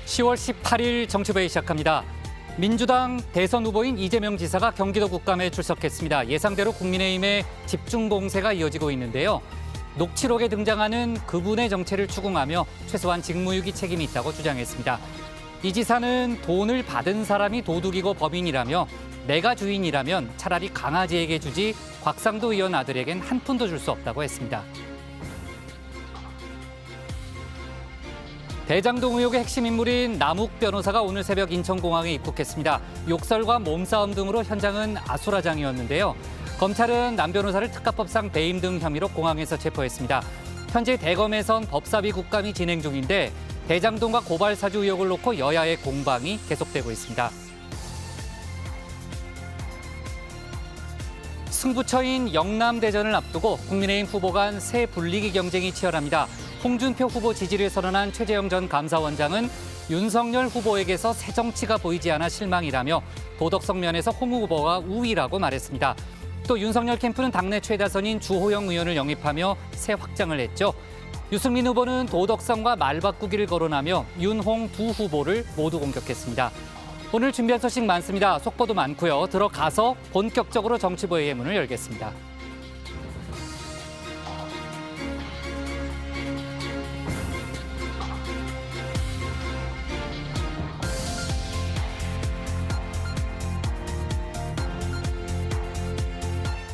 10월 18일 정치부회 시작합니다. 민주당 대선 후보인 이재명 지사가 경기도 국감에 출석했습니다. 예상대로 국민의힘의 집중 공세가 이어지고 있는데요. 녹취록에 등장하는 그분의 정체를 추궁하며 최소한 직무유기 책임이 있다고 주장했습니다. 이 지사는 돈을 받은 사람이 도둑이고 범인이라며 내가 주인이라면 차라리 강아지에게 주지 곽상도 의원 아들에겐 한 푼도 줄 수 없다고 했습니다. 대장동 의혹의 핵심 인물인 남욱 변호사가 오늘 새벽 인천공항에 입국했습니다. 욕설과 몸싸움 등으로 현장은 아수라장이었는데요. 검찰은 남 변호사를 특가법상 배임 등 혐의로 공항에서 체포했습니다. 현재 대검에선 법사위 국감이 진행 중인데 대장동과 고발 사주 의혹을 놓고 여야의 공방이 계속되고 있습니다. 승부처인 영남대전을 앞두고 국민의힘 후보 간 새 불리기 경쟁이 치열합니다. 홍준표 후보 지지를 선언한 최재형 전 감사원장은 윤석열 후보에게서 새 정치가 보이지 않아 실망이라며 도덕성 면에서 홍 후보가 우위라고 말했습니다. 또 윤석열 캠프는 당내 최다선인 주호영 의원을 영입하며 새 확장을 했죠. 유승민 후보는 도덕성과 말바꾸기를 거론하며 윤, 홍 두 후보를 모두 공격했습니다. 오늘 준비한 소식 많습니다. 속보도 많고요. 들어가서 본격적으로 정치부회의 문을 열겠습니다.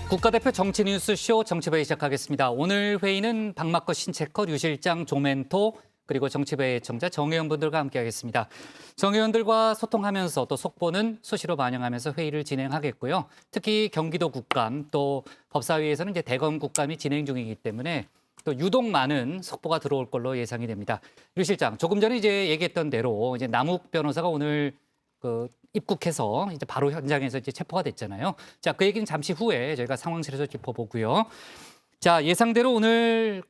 국가대표 정치뉴스쇼 정치부회 시작하겠습니다. 오늘 회의는 박마커 신채커 류 실장 조멘토 그리고 정치부회 애청자 정 의원분들과 함께하겠습니다. 정 의원들과 소통하면서 또 속보는 수시로 반영하면서 회의를 진행하겠고요. 특히 경기도 국감 또 법사위에서는 이제 대검 국감이 진행 중이기 때문에 또 유독 많은 속보가 들어올 걸로 예상이 됩니다. 류 실장, 조금 전에 이제 얘기했던 대로 이제 남욱 변호사가 오늘 입국해서 이제 바로 현장에서 이제 체포가 됐잖아요. 자, 그 얘기는 잠시 후에 저희가 상황실에서 짚어보고요. 자, 예상대로 오늘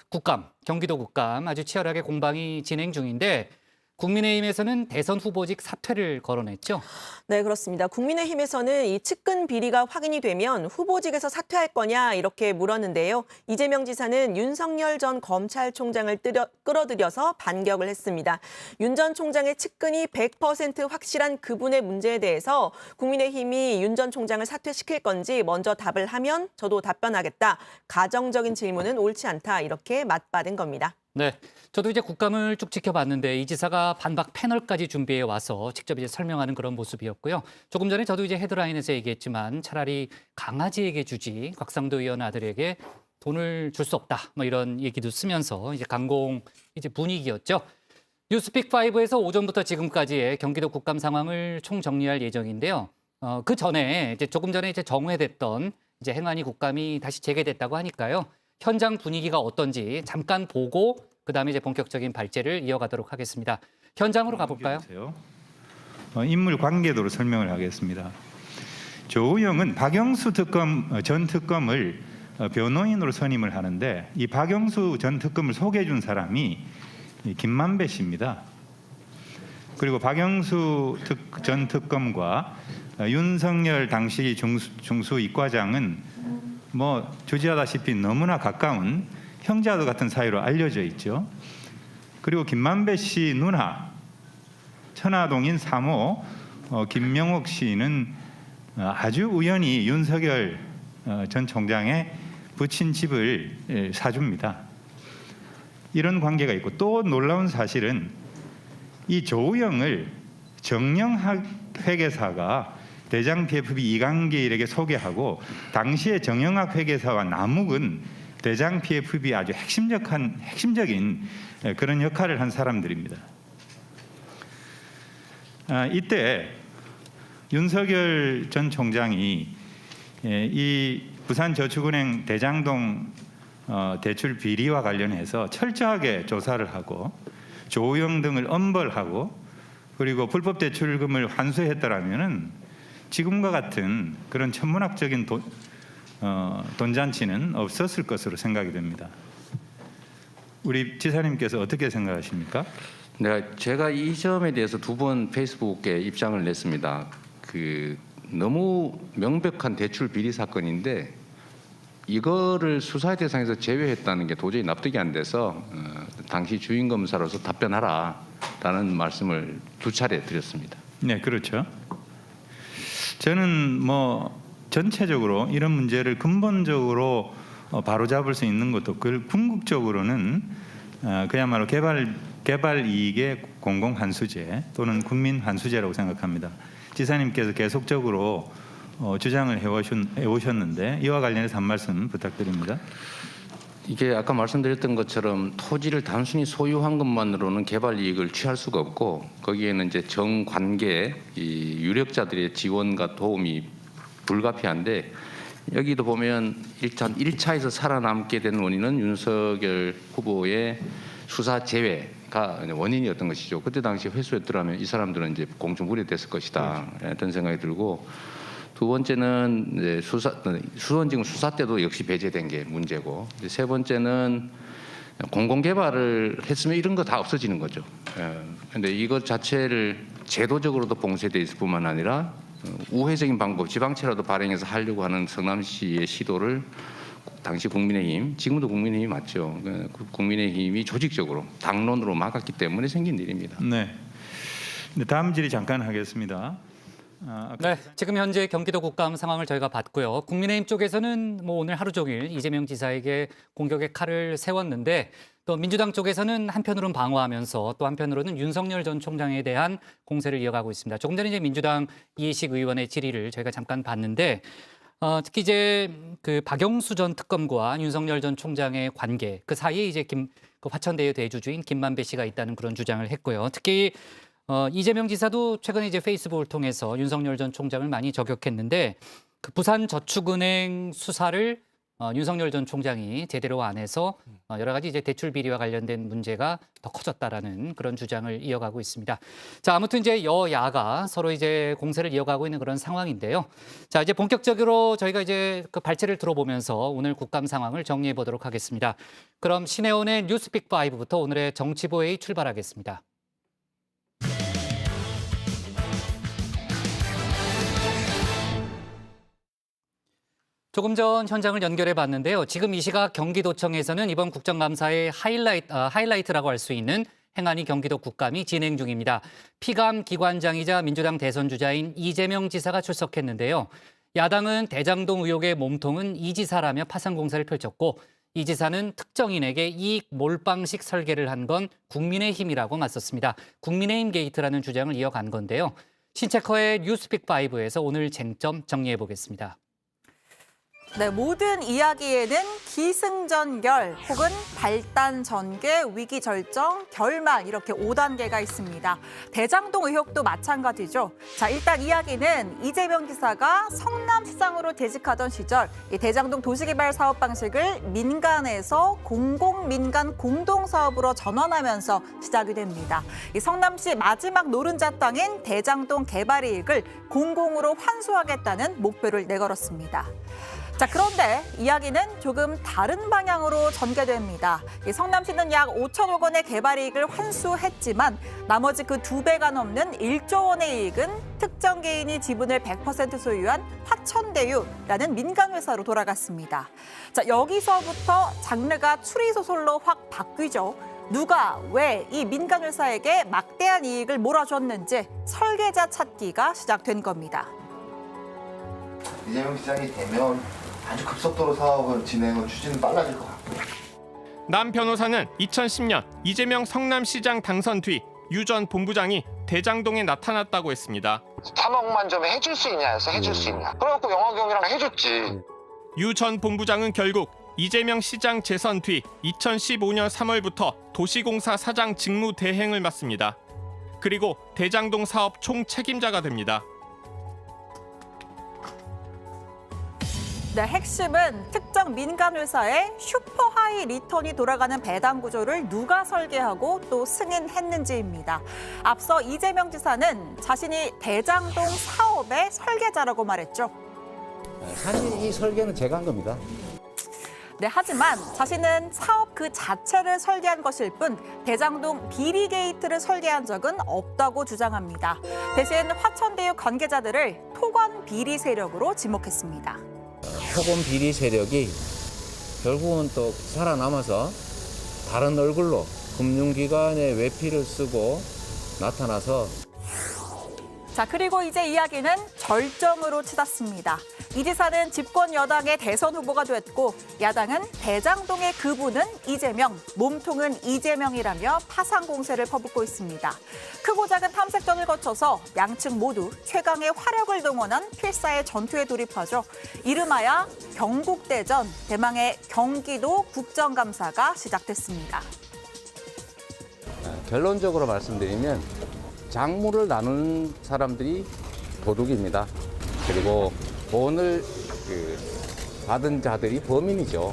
국감, 경기도 국감 아주 치열하게 공방이 진행 중인데 국민의힘에서는 대선 후보직 사퇴를 거론했죠. 네, 그렇습니다. 국민의힘에서는 이 측근 비리가 확인이 되면 후보직에서 사퇴할 거냐 이렇게 물었는데요. 이재명 지사는 윤석열 전 검찰총장을 끌어들여서 반격을 했습니다. 윤 전 총장의 측근이 100% 확실한 그분의 문제에 대해서 국민의힘이 윤 전 총장을 사퇴시킬 건지 먼저 답을 하면 저도 답변하겠다. 가정적인 질문은 옳지 않다. 이렇게 맞받은 겁니다. 네, 저도 이제 국감을 쭉 지켜봤는데 이 지사가 반박 패널까지 준비해 와서 직접 이제 설명하는 그런 모습이었고요. 조금 전에 저도 이제 헤드라인에서 얘기했지만 차라리 강아지에게 주지 곽상도 의원 아들에게 돈을 줄 수 없다. 뭐 이런 얘기도 쓰면서 이제 강공 이제 분위기였죠. 뉴스픽5에서 오전부터 지금까지의 경기도 국감 상황을 총정리할 예정인데요. 그 전에 이제 조금 전에 이제 정회됐던 이제 행안위 국감이 다시 재개됐다고 하니까요. 현장 분위기가 어떤지 잠깐 보고 그다음에 이제 본격적인 발제를 이어가도록 하겠습니다. 현장으로 가볼까요? 인물 관계도로 설명을 하겠습니다. 조우영은 박영수 전 특검을 변호인으로 선임을 하는데 이 박영수 전 특검을 소개해 준 사람이 김만배 씨입니다. 그리고 박영수 전 특검과 윤석열 당시 중수 이과장은 뭐 주지하다시피 너무나 가까운 형제와도 같은 사이로 알려져 있죠. 그리고 김만배 씨 누나 천화동인 3호 김명옥 씨는 아주 우연히 윤석열 전 총장의 부친 집을 사줍니다. 이런 관계가 있고 또 놀라운 사실은 이 조우영을 정영학 회계사가 대장 PFB 이강길에게 소개하고 당시에 정영학 회계사와 남욱은 대장 PFB 아주 핵심적인 그런 역할을 한 사람들입니다. 이때 윤석열 전 총장이 이 부산저축은행 대장동 대출 비리와 관련해서 철저하게 조사를 하고 조우영 등을 엄벌하고 그리고 불법 대출금을 환수했더라면은 지금과 같은 그런 천문학적인 돈잔치는 없었을 것으로 생각이 됩니다. 우리 지사님께서 어떻게 생각하십니까? 네, 제가 이 점에 대해서 두 번 페이스북에 입장을 냈습니다. 너무 명백한 대출 비리 사건인데 이거를 수사의 대상에서 제외했다는 게 도저히 납득이 안 돼서 당시 주임 검사로서 답변하라 라는 말씀을 두 차례 드렸습니다. 네, 그렇죠. 저는 뭐 전체적으로 이런 문제를 근본적으로 바로잡을 수 있는 것도 그 궁극적으로는 그야말로 개발 이익의 공공 환수제 또는 국민 환수제라고 생각합니다. 지사님께서 계속적으로 주장을 해오셨는데 이와 관련해서 한 말씀 부탁드립니다. 이게 아까 말씀드렸던 것처럼 토지를 단순히 소유한 것만으로는 개발 이익을 취할 수가 없고 거기에는 이제 정관계 이 유력자들의 지원과 도움이 불가피한데 여기도 보면 일단 1차에서 살아남게 된 원인은 윤석열 후보의 수사 제외가 원인이었던 것이죠. 그때 당시 회수였더라면 이 사람들은 이제 공중 분해됐을 것이다. 이런 생각이 들고 두 번째는 이제 수원지검 수사 때도 역시 배제된 게 문제고 세 번째는 공공 개발을 했으면 이런 거 다 없어지는 거죠. 그런데 이것 자체를 제도적으로도 봉쇄돼 있을 뿐만 아니라 우회적인 방법, 지방채라도 발행해서 하려고 하는 성남시의 시도를 당시 국민의힘, 지금도 국민의힘이 맞죠. 국민의힘이 조직적으로 당론으로 막았기 때문에 생긴 일입니다. 네. 다음 질의 잠깐 하겠습니다. 네, 지금 현재 경기도 국감 상황을 저희가 봤고요. 국민의힘 쪽에서는 뭐 오늘 하루 종일 이재명 지사에게 공격의 칼을 세웠는데 또 민주당 쪽에서는 한편으로는 방어하면서 또 한편으로는 윤석열 전 총장에 대한 공세를 이어가고 있습니다. 조금 전에 이제 민주당 이해식 의원의 질의를 저희가 잠깐 봤는데 특히 이제 그 박영수 전 특검과 윤석열 전 총장의 관계 그 사이에 이제 그 화천대유 대주주인 김만배 씨가 있다는 그런 주장을 했고요. 특히 이재명 지사도 최근에 이제 페이스북을 통해서 윤석열 전 총장을 많이 저격했는데 그 부산저축은행 수사를 윤석열 전 총장이 제대로 안 해서 여러 가지 이제 대출 비리와 관련된 문제가 더 커졌다라는 그런 주장을 이어가고 있습니다. 자, 아무튼 이제 여야가 서로 이제 공세를 이어가고 있는 그런 상황인데요. 자, 이제 본격적으로 저희가 이제 그 발제를 들어보면서 오늘 국감 상황을 정리해 보도록 하겠습니다. 그럼 신혜원의 뉴스픽 5부터 오늘의 정치보회의 출발하겠습니다. 조금 전 현장을 연결해 봤는데요. 지금 이 시각 경기도청에서는 이번 국정감사의 하이라이트라고 할 수 있는 행안위 경기도 국감이 진행 중입니다. 피감 기관장이자 민주당 대선 주자인 이재명 지사가 출석했는데요. 야당은 대장동 의혹의 몸통은 이 지사라며 파상 공세를 펼쳤고 이 지사는 특정인에게 이익 몰빵식 설계를 한 건 국민의힘이라고 맞섰습니다. 국민의힘 게이트라는 주장을 이어간 건데요. 신체커의 뉴스픽 5에서 오늘 쟁점 정리해 보겠습니다. 네, 모든 이야기에는 기승전결 혹은 발단전개, 위기절정, 결말 이렇게 5단계가 있습니다. 대장동 의혹도 마찬가지죠. 자, 일단 이야기는 이재명 지사가 성남시장으로 재직하던 시절 이 대장동 도시개발 사업 방식을 민간에서 공공민간 공동사업으로 전환하면서 시작이 됩니다. 이 성남시 마지막 노른자 땅인 대장동 개발 이익을 공공으로 환수하겠다는 목표를 내걸었습니다. 자, 그런데 이야기는 조금 다른 방향으로 전개됩니다. 이 성남시는 약 5천억 원의 개발 이익을 환수했지만 나머지 그 2배가 넘는 1조 원의 이익은 특정 개인이 지분을 100% 소유한 화천대유라는 민간 회사로 돌아갔습니다. 자, 여기서부터 장르가 추리소설로 확 바뀌죠. 누가 왜 이 민간 회사에게 막대한 이익을 몰아줬는지 설계자 찾기가 시작된 겁니다. 이재명 시장이 되면 아주 급속도로 사업을 진행을 추진은 빨라질 것 같고요. 남 변호사는 2010년 이재명 성남시장 당선 뒤 유 전 본부장이 대장동에 나타났다고 했습니다. 3억만 좀 해줄 수 있냐 해서 해줄 수 있냐. 그래갖고 영화경이랑 해줬지. 유 전 본부장은 결국 이재명 시장 재선 뒤 2015년 3월부터 도시공사 사장 직무 대행을 맡습니다. 그리고 대장동 사업 총 책임자가 됩니다. 네, 핵심은 특정 민간 회사의 슈퍼 하이 리턴이 돌아가는 배당 구조를 누가 설계하고 또 승인했는지입니다. 앞서 이재명 지사는 자신이 대장동 사업의 설계자라고 말했죠. 사실 이 설계는 제가 한 겁니다. 네, 하지만 자신은 사업 그 자체를 설계한 것일 뿐 대장동 비리 게이트를 설계한 적은 없다고 주장합니다. 대신 화천대유 관계자들을 토건 비리 세력으로 지목했습니다. 토건 비리 세력이 결국은 또 살아남아서 다른 얼굴로 금융기관의 외피를 쓰고 나타나서 자, 그리고 이제 이야기는 절정으로 치닫습니다. 이 지사는 집권 여당의 대선 후보가 됐고 야당은 대장동의 그분은 이재명, 몸통은 이재명이라며 파상 공세를 퍼붓고 있습니다. 크고 작은 탐색전을 거쳐서 양측 모두 최강의 화력을 동원한 필사의 전투에 돌입하죠. 이름하여 경국대전, 대망의 경기도 국정감사가 시작됐습니다. 결론적으로 말씀드리면 장물을 나누는 사람들이 도둑입니다. 그리고 돈을 받은 자들이 범인이죠.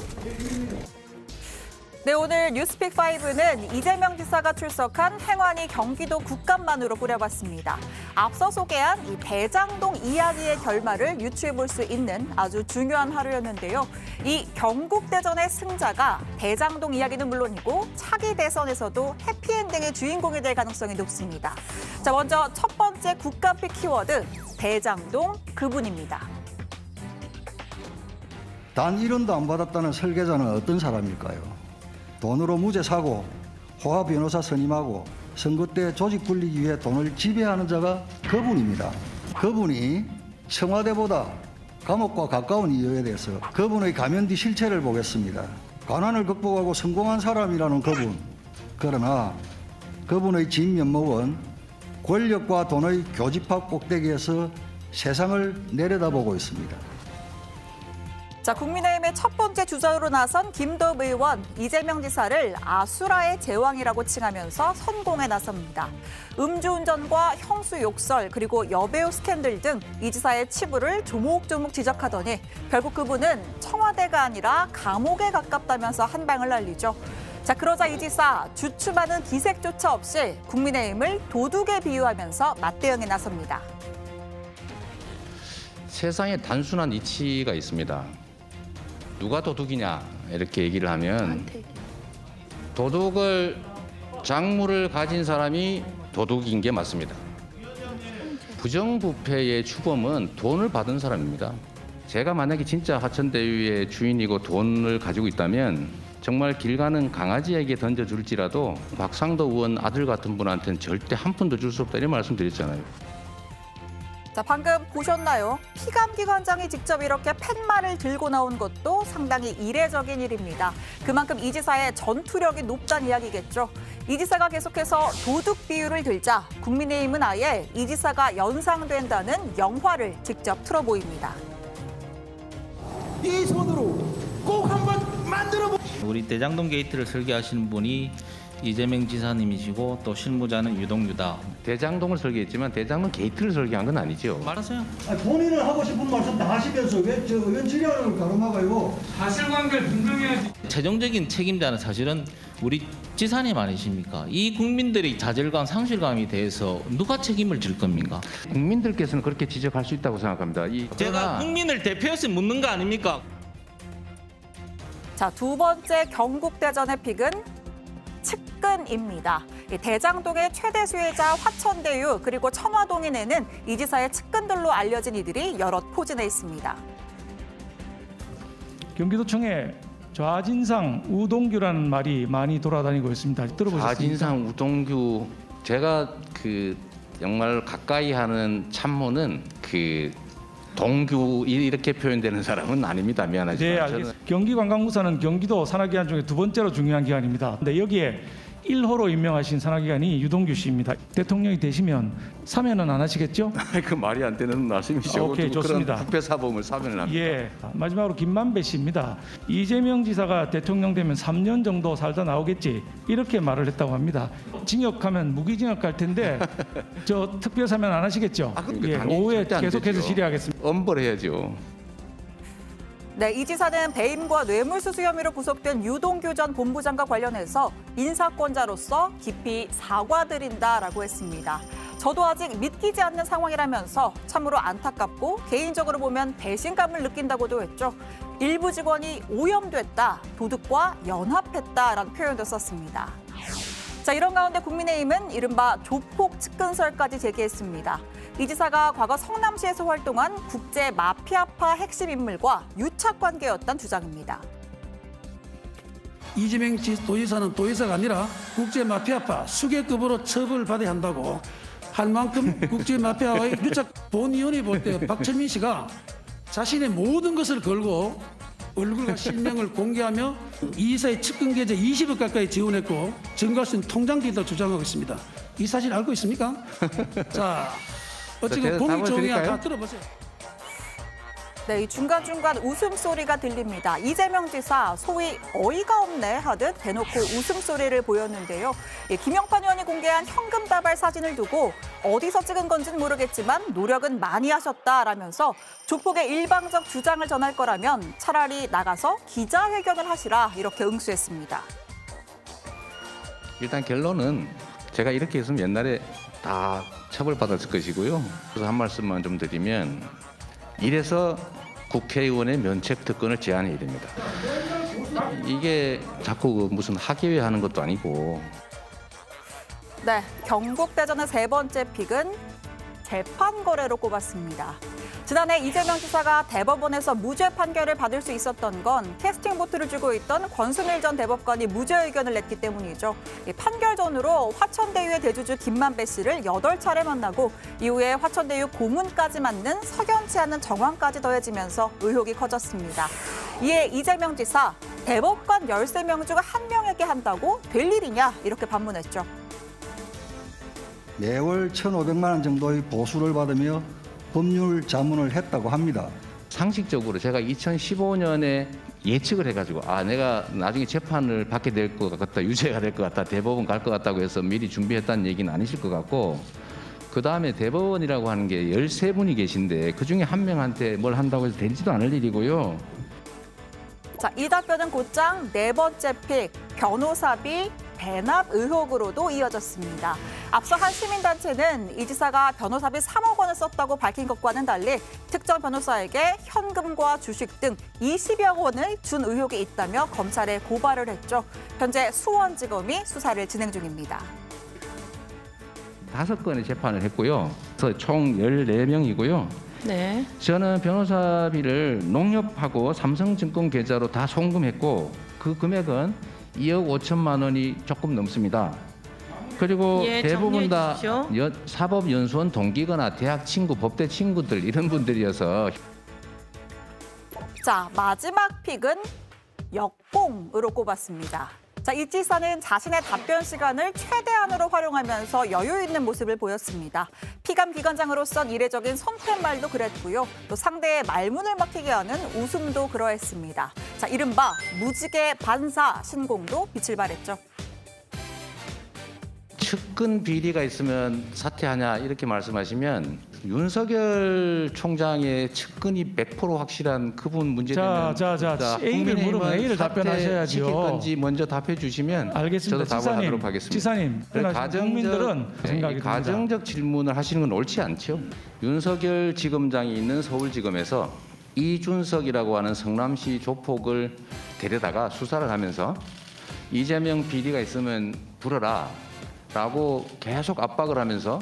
네, 오늘 뉴스픽5는 이재명 지사가 출석한 행안위 경기도 국감만으로 꾸려봤습니다. 앞서 소개한 이 대장동 이야기의 결말을 유추해볼 수 있는 아주 중요한 하루였는데요. 이 경국대전의 승자가 대장동 이야기는 물론이고 차기 대선에서도 해피엔딩의 주인공이 될 가능성이 높습니다. 자, 먼저 첫 번째 국감픽 키워드, 대장동 그분입니다. 단 1원도 안 받았다는 설계자는 어떤 사람일까요? 돈으로 무죄 사고, 호화 변호사 선임하고 선거 때 조직 굴리기 위해 돈을 지배하는 자가 그분입니다. 그분이 청와대보다 감옥과 가까운 이유에 대해서 그분의 가면 뒤 실체를 보겠습니다. 가난을 극복하고 성공한 사람이라는 그분. 그러나 그분의 진면목은 권력과 돈의 교집합 꼭대기에서 세상을 내려다보고 있습니다. 자, 국민의힘의 첫 번째 주자로 나선 김도읍 의원, 이재명 지사를 아수라의 제왕이라고 칭하면서 선공에 나섭니다. 음주운전과 형수 욕설 그리고 여배우 스캔들 등 이 지사의 치부를 조목조목 지적하더니 결국 그분은 청와대가 아니라 감옥에 가깝다면서 한 방을 날리죠. 자, 그러자 이 지사 주춤하는 기색조차 없이 국민의힘을 도둑에 비유하면서 맞대응에 나섭니다. 세상에 단순한 이치가 있습니다. 누가 도둑이냐 이렇게 얘기를 하면 도둑을 작물을 가진 사람이 도둑인 게 맞습니다. 부정부패의 주범은 돈을 받은 사람입니다. 제가 만약에 진짜 화천대유의 주인이고 돈을 가지고 있다면 정말 길 가는 강아지에게 던져줄지라도 곽상도 의원 아들 같은 분한테는 절대 한 푼도 줄 수 없다 이런 말씀 드렸잖아요. 자, 방금 보셨나요? 피감기관장이 직접 이렇게 팻말을 들고 나온 것도 상당히 이례적인 일입니다. 그만큼 이 지사의 전투력이 높다는 이야기겠죠. 이 지사가 계속해서 도둑 비유를 들자 국민의힘은 아예 이 지사가 연상된다는 영화를 직접 틀어 보입니다. 이 손으로 꼭 한번 만들어 우리 대장동 게이트를 설계하시는 분이 이재명 지사님이시고 또 실무자는 유동규다. 대장동을 설계했지만 대장동 게이트를 설계한 건 아니죠. 말하세요. 본인은 하고 싶은 말씀 다 하시면서 왜 저 의원 질의하는 걸 가로막아요? 사실관계를 분명해야지. 최종적인 책임자는 사실은 우리 지사님 아니십니까? 이 국민들의 좌절감, 상실감에 대해서 누가 책임을 질 겁니까? 국민들께서는 그렇게 지적할 수 있다고 생각합니다. 제가 국민을 대표해서 묻는 거 아닙니까? 자, 두 번째 경국대전의 픽은 측근입니다. 대장동의 최대 수혜자 화천대유 그리고 청화동이 내는 이 지사의 측근들로 알려진 이들이 여럿 포진해 있습니다. 경기도청에 좌진상 우동규라는 말이 많이 돌아다니고 있습니다. 들어보셨습니까? 좌진상 우동규, 제가 정말 가까이 하는 참모는 동규 이렇게 표현되는 사람은 아닙니다. 미안하지만. 네, 알겠습니다. 경기관광부사는 경기도 산하기관 중에 두 번째로 중요한 기관입니다. 근데 여기에 1호로 임명하신 산하기관이 유동규 씨입니다. 대통령이 되시면 사면은 안 하시겠죠? 그 말이 안 되는 말씀이죠. 오케이, 좋습니다. 그런 부패사범을 사면을 합니다. 예, 마지막으로 김만배 씨입니다. 이재명 지사가 대통령 되면 3년 정도 살다 나오겠지 이렇게 말을 했다고 합니다. 징역하면 무기징역 갈 텐데 저 특별 사면 안 하시겠죠? 예, 오후에 계속해서 질의하겠습니다. 엄벌해야죠. 네, 이 지사는 배임과 뇌물수수 혐의로 구속된 유동규 전 본부장과 관련해서 인사권자로서 깊이 사과드린다라고 했습니다. 저도 아직 믿기지 않는 상황이라면서 참으로 안타깝고 개인적으로 보면 배신감을 느낀다고도 했죠. 일부 직원이 오염됐다, 도둑과 연합했다라는 표현도 썼습니다. 자, 이런 가운데 국민의힘은 이른바 조폭 측근설까지 제기했습니다. 이 지사가 과거 성남시에서 활동한 국제 마피아파 핵심 인물과 유착 관계였다는 주장입니다. 이재명 도지사는 도지사가 아니라 국제 마피아파 수계급으로 처벌받아야 한다고 할 만큼 국제 마피아와의 유착 본위원회 볼 때 박철민 씨가 자신의 모든 것을 걸고 얼굴과 실명을 공개하며 이 이사의 측근 계좌 20억 가까이 지원했고 증거할 수 있는 통장도 있다고 주장하고 있습니다. 이 사실 알고 있습니까? 자, 어쨌든 공익 정의야 다 들어보세요. 네, 이 중간중간 웃음소리가 들립니다. 이재명 지사 소위 어이가 없네 하듯 대놓고 웃음소리를 보였는데요. 김영판 의원이 공개한 현금 다발 사진을 두고 어디서 찍은 건지는 모르겠지만 노력은 많이 하셨다라면서 조폭의 일방적 주장을 전할 거라면 차라리 나가서 기자회견을 하시라 이렇게 응수했습니다. 일단 결론은 제가 이렇게 했으면 옛날에 다 처벌받았을 것이고요. 그래서 한 말씀만 좀 드리면 이래서 국회의원의 면책특권을 제한해야 됩니다. 이게 자꾸 무슨 학예회 하는 것도 아니고. 네, 경북대전의 세 번째 픽은 재판 거래로 꼽았습니다. 지난해 이재명 지사가 대법원에서 무죄 판결을 받을 수 있었던 건 캐스팅 보트를 주고 있던 권순일 전 대법관이 무죄 의견을 냈기 때문이죠. 판결 전으로 화천대유의 대주주 김만배 씨를 8차례 만나고 이후에 화천대유 고문까지 맞는 석연치 않은 정황까지 더해지면서 의혹이 커졌습니다. 이에 이재명 지사, 대법관 13명 중 1명에게 한다고 될 일이냐 이렇게 반문했죠. 매월 1,500만 원 정도의 보수를 받으며 법률 자문을 했다고 합니다. 상식적으로 제가 2015년에 예측을 해가지고 내가 나중에 재판을 받게 될 것 같다, 유죄가 될 것 같다, 대법원 갈 것 같다고 해서 미리 준비했다는 얘기는 아니실 것 같고, 그 다음에 대법원이라고 하는 게 13분이 계신데 그중에 한 명한테 뭘 한다고 해서 되지도 않을 일이고요. 자, 이 답변은 곧장 네 번째 픽, 변호사비 대납 의혹으로도 이어졌습니다. 앞서 한 시민단체는 이 지사가 변호사비 3억 원을 썼다고 밝힌 것과는 달리 특정 변호사에게 현금과 주식 등 20여 원을 준 의혹이 있다며 검찰에 고발을 했죠. 현재 수원지검이 수사를 진행 중입니다. 5건의 재판을 했고요. 그래서 총 14명이고요. 네. 저는 변호사비를 농협하고 삼성증권 계좌로 다 송금했고 그 금액은 2억 5천만 원이 조금 넘습니다. 그리고 대부분 다 사법연수원 동기거나 대학 친구, 법대 친구들 이런 분들이어서. 자, 마지막 픽은 역공으로 꼽았습니다. 자, 이 지사는 자신의 답변 시간을 최대한으로 활용하면서 여유 있는 모습을 보였습니다. 피감 기관장으로선 이례적인 손팻말도 그랬고요. 또 상대의 말문을 막히게 하는 웃음도 그러했습니다. 자, 이른바 무지개 반사 신공도 빛을 발했죠. 측근 비리가 있으면 사퇴하냐 이렇게 말씀하시면 윤석열 총장의 측근이 100% 확실한 그분 문제되면 A를 물으면 A를 답변하셔야죠. 시킬 건지 먼저 답해 주시면 알겠습니다. 저도 답을 하도록 하겠습니다. 지사님, 국민들은 생각이 듭니다. 가정적 질문을 하시는 건 옳지 않죠. 윤석열 지검장이 있는 서울지검에서 이준석이라고 하는 성남시 조폭을 데려다가 수사를 하면서 이재명 비리가 있으면 불어라 라고 계속 압박을 하면서.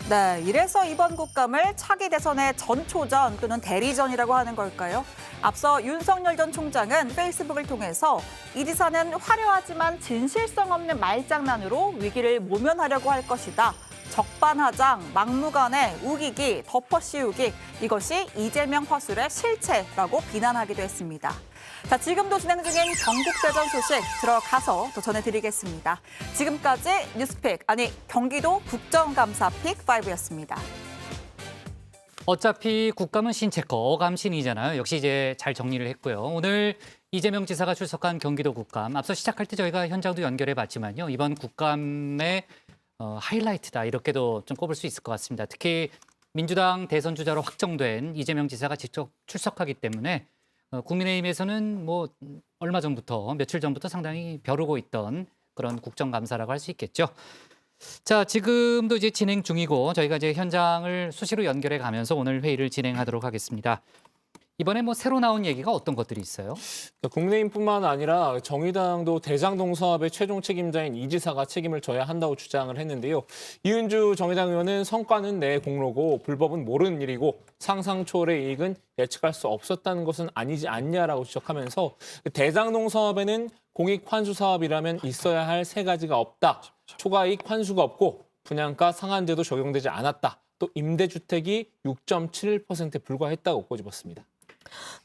네, 이래서 이번 국감을 차기 대선의 전초전 또는 대리전이라고 하는 걸까요? 앞서 윤석열 전 총장은 페이스북을 통해서 이 지사는 화려하지만 진실성 없는 말장난으로 위기를 모면하려고 할 것이다. 적반하장, 막무가내, 우기기, 덮어씌우기, 이것이 이재명 화술의 실체라고 비난하기도 했습니다. 자, 지금도 진행 중인 경북대전 소식 들어가서 또 전해드리겠습니다. 지금까지 뉴스픽, 경기도 국정감사 픽5였습니다. 어차피 국감은 신체커, 어감신이잖아요. 역시 이제 잘 정리를 했고요. 오늘 이재명 지사가 출석한 경기도 국감, 앞서 시작할 때 저희가 현장도 연결해 봤지만요. 이번 국감의 하이라이트다 이렇게도 좀 꼽을 수 있을 것 같습니다. 특히 민주당 대선 주자로 확정된 이재명 지사가 직접 출석하기 때문에 국민의힘에서는 뭐 얼마 전부터 며칠 전부터 상당히 벼르고 있던 그런 국정감사라고 할 수 있겠죠. 자, 지금도 이제 진행 중이고 저희가 이제 현장을 수시로 연결해 가면서 오늘 회의를 진행하도록 하겠습니다. 이번에 뭐 새로 나온 얘기가 어떤 것들이 있어요? 국민의힘뿐만 아니라 정의당도 대장동 사업의 최종 책임자인 이 지사가 책임을 져야 한다고 주장을 했는데요. 이은주 정의당 의원은 성과는 내 공로고 불법은 모르는 일이고 상상 초월의 이익은 예측할 수 없었다는 것은 아니지 않냐라고 지적하면서 대장동 사업에는 공익 환수 사업이라면 있어야 할 세 가지가 없다. 초과이익 환수가 없고 분양가 상한제도 적용되지 않았다. 또 임대주택이 6.71%에 불과했다고 꼬집었습니다.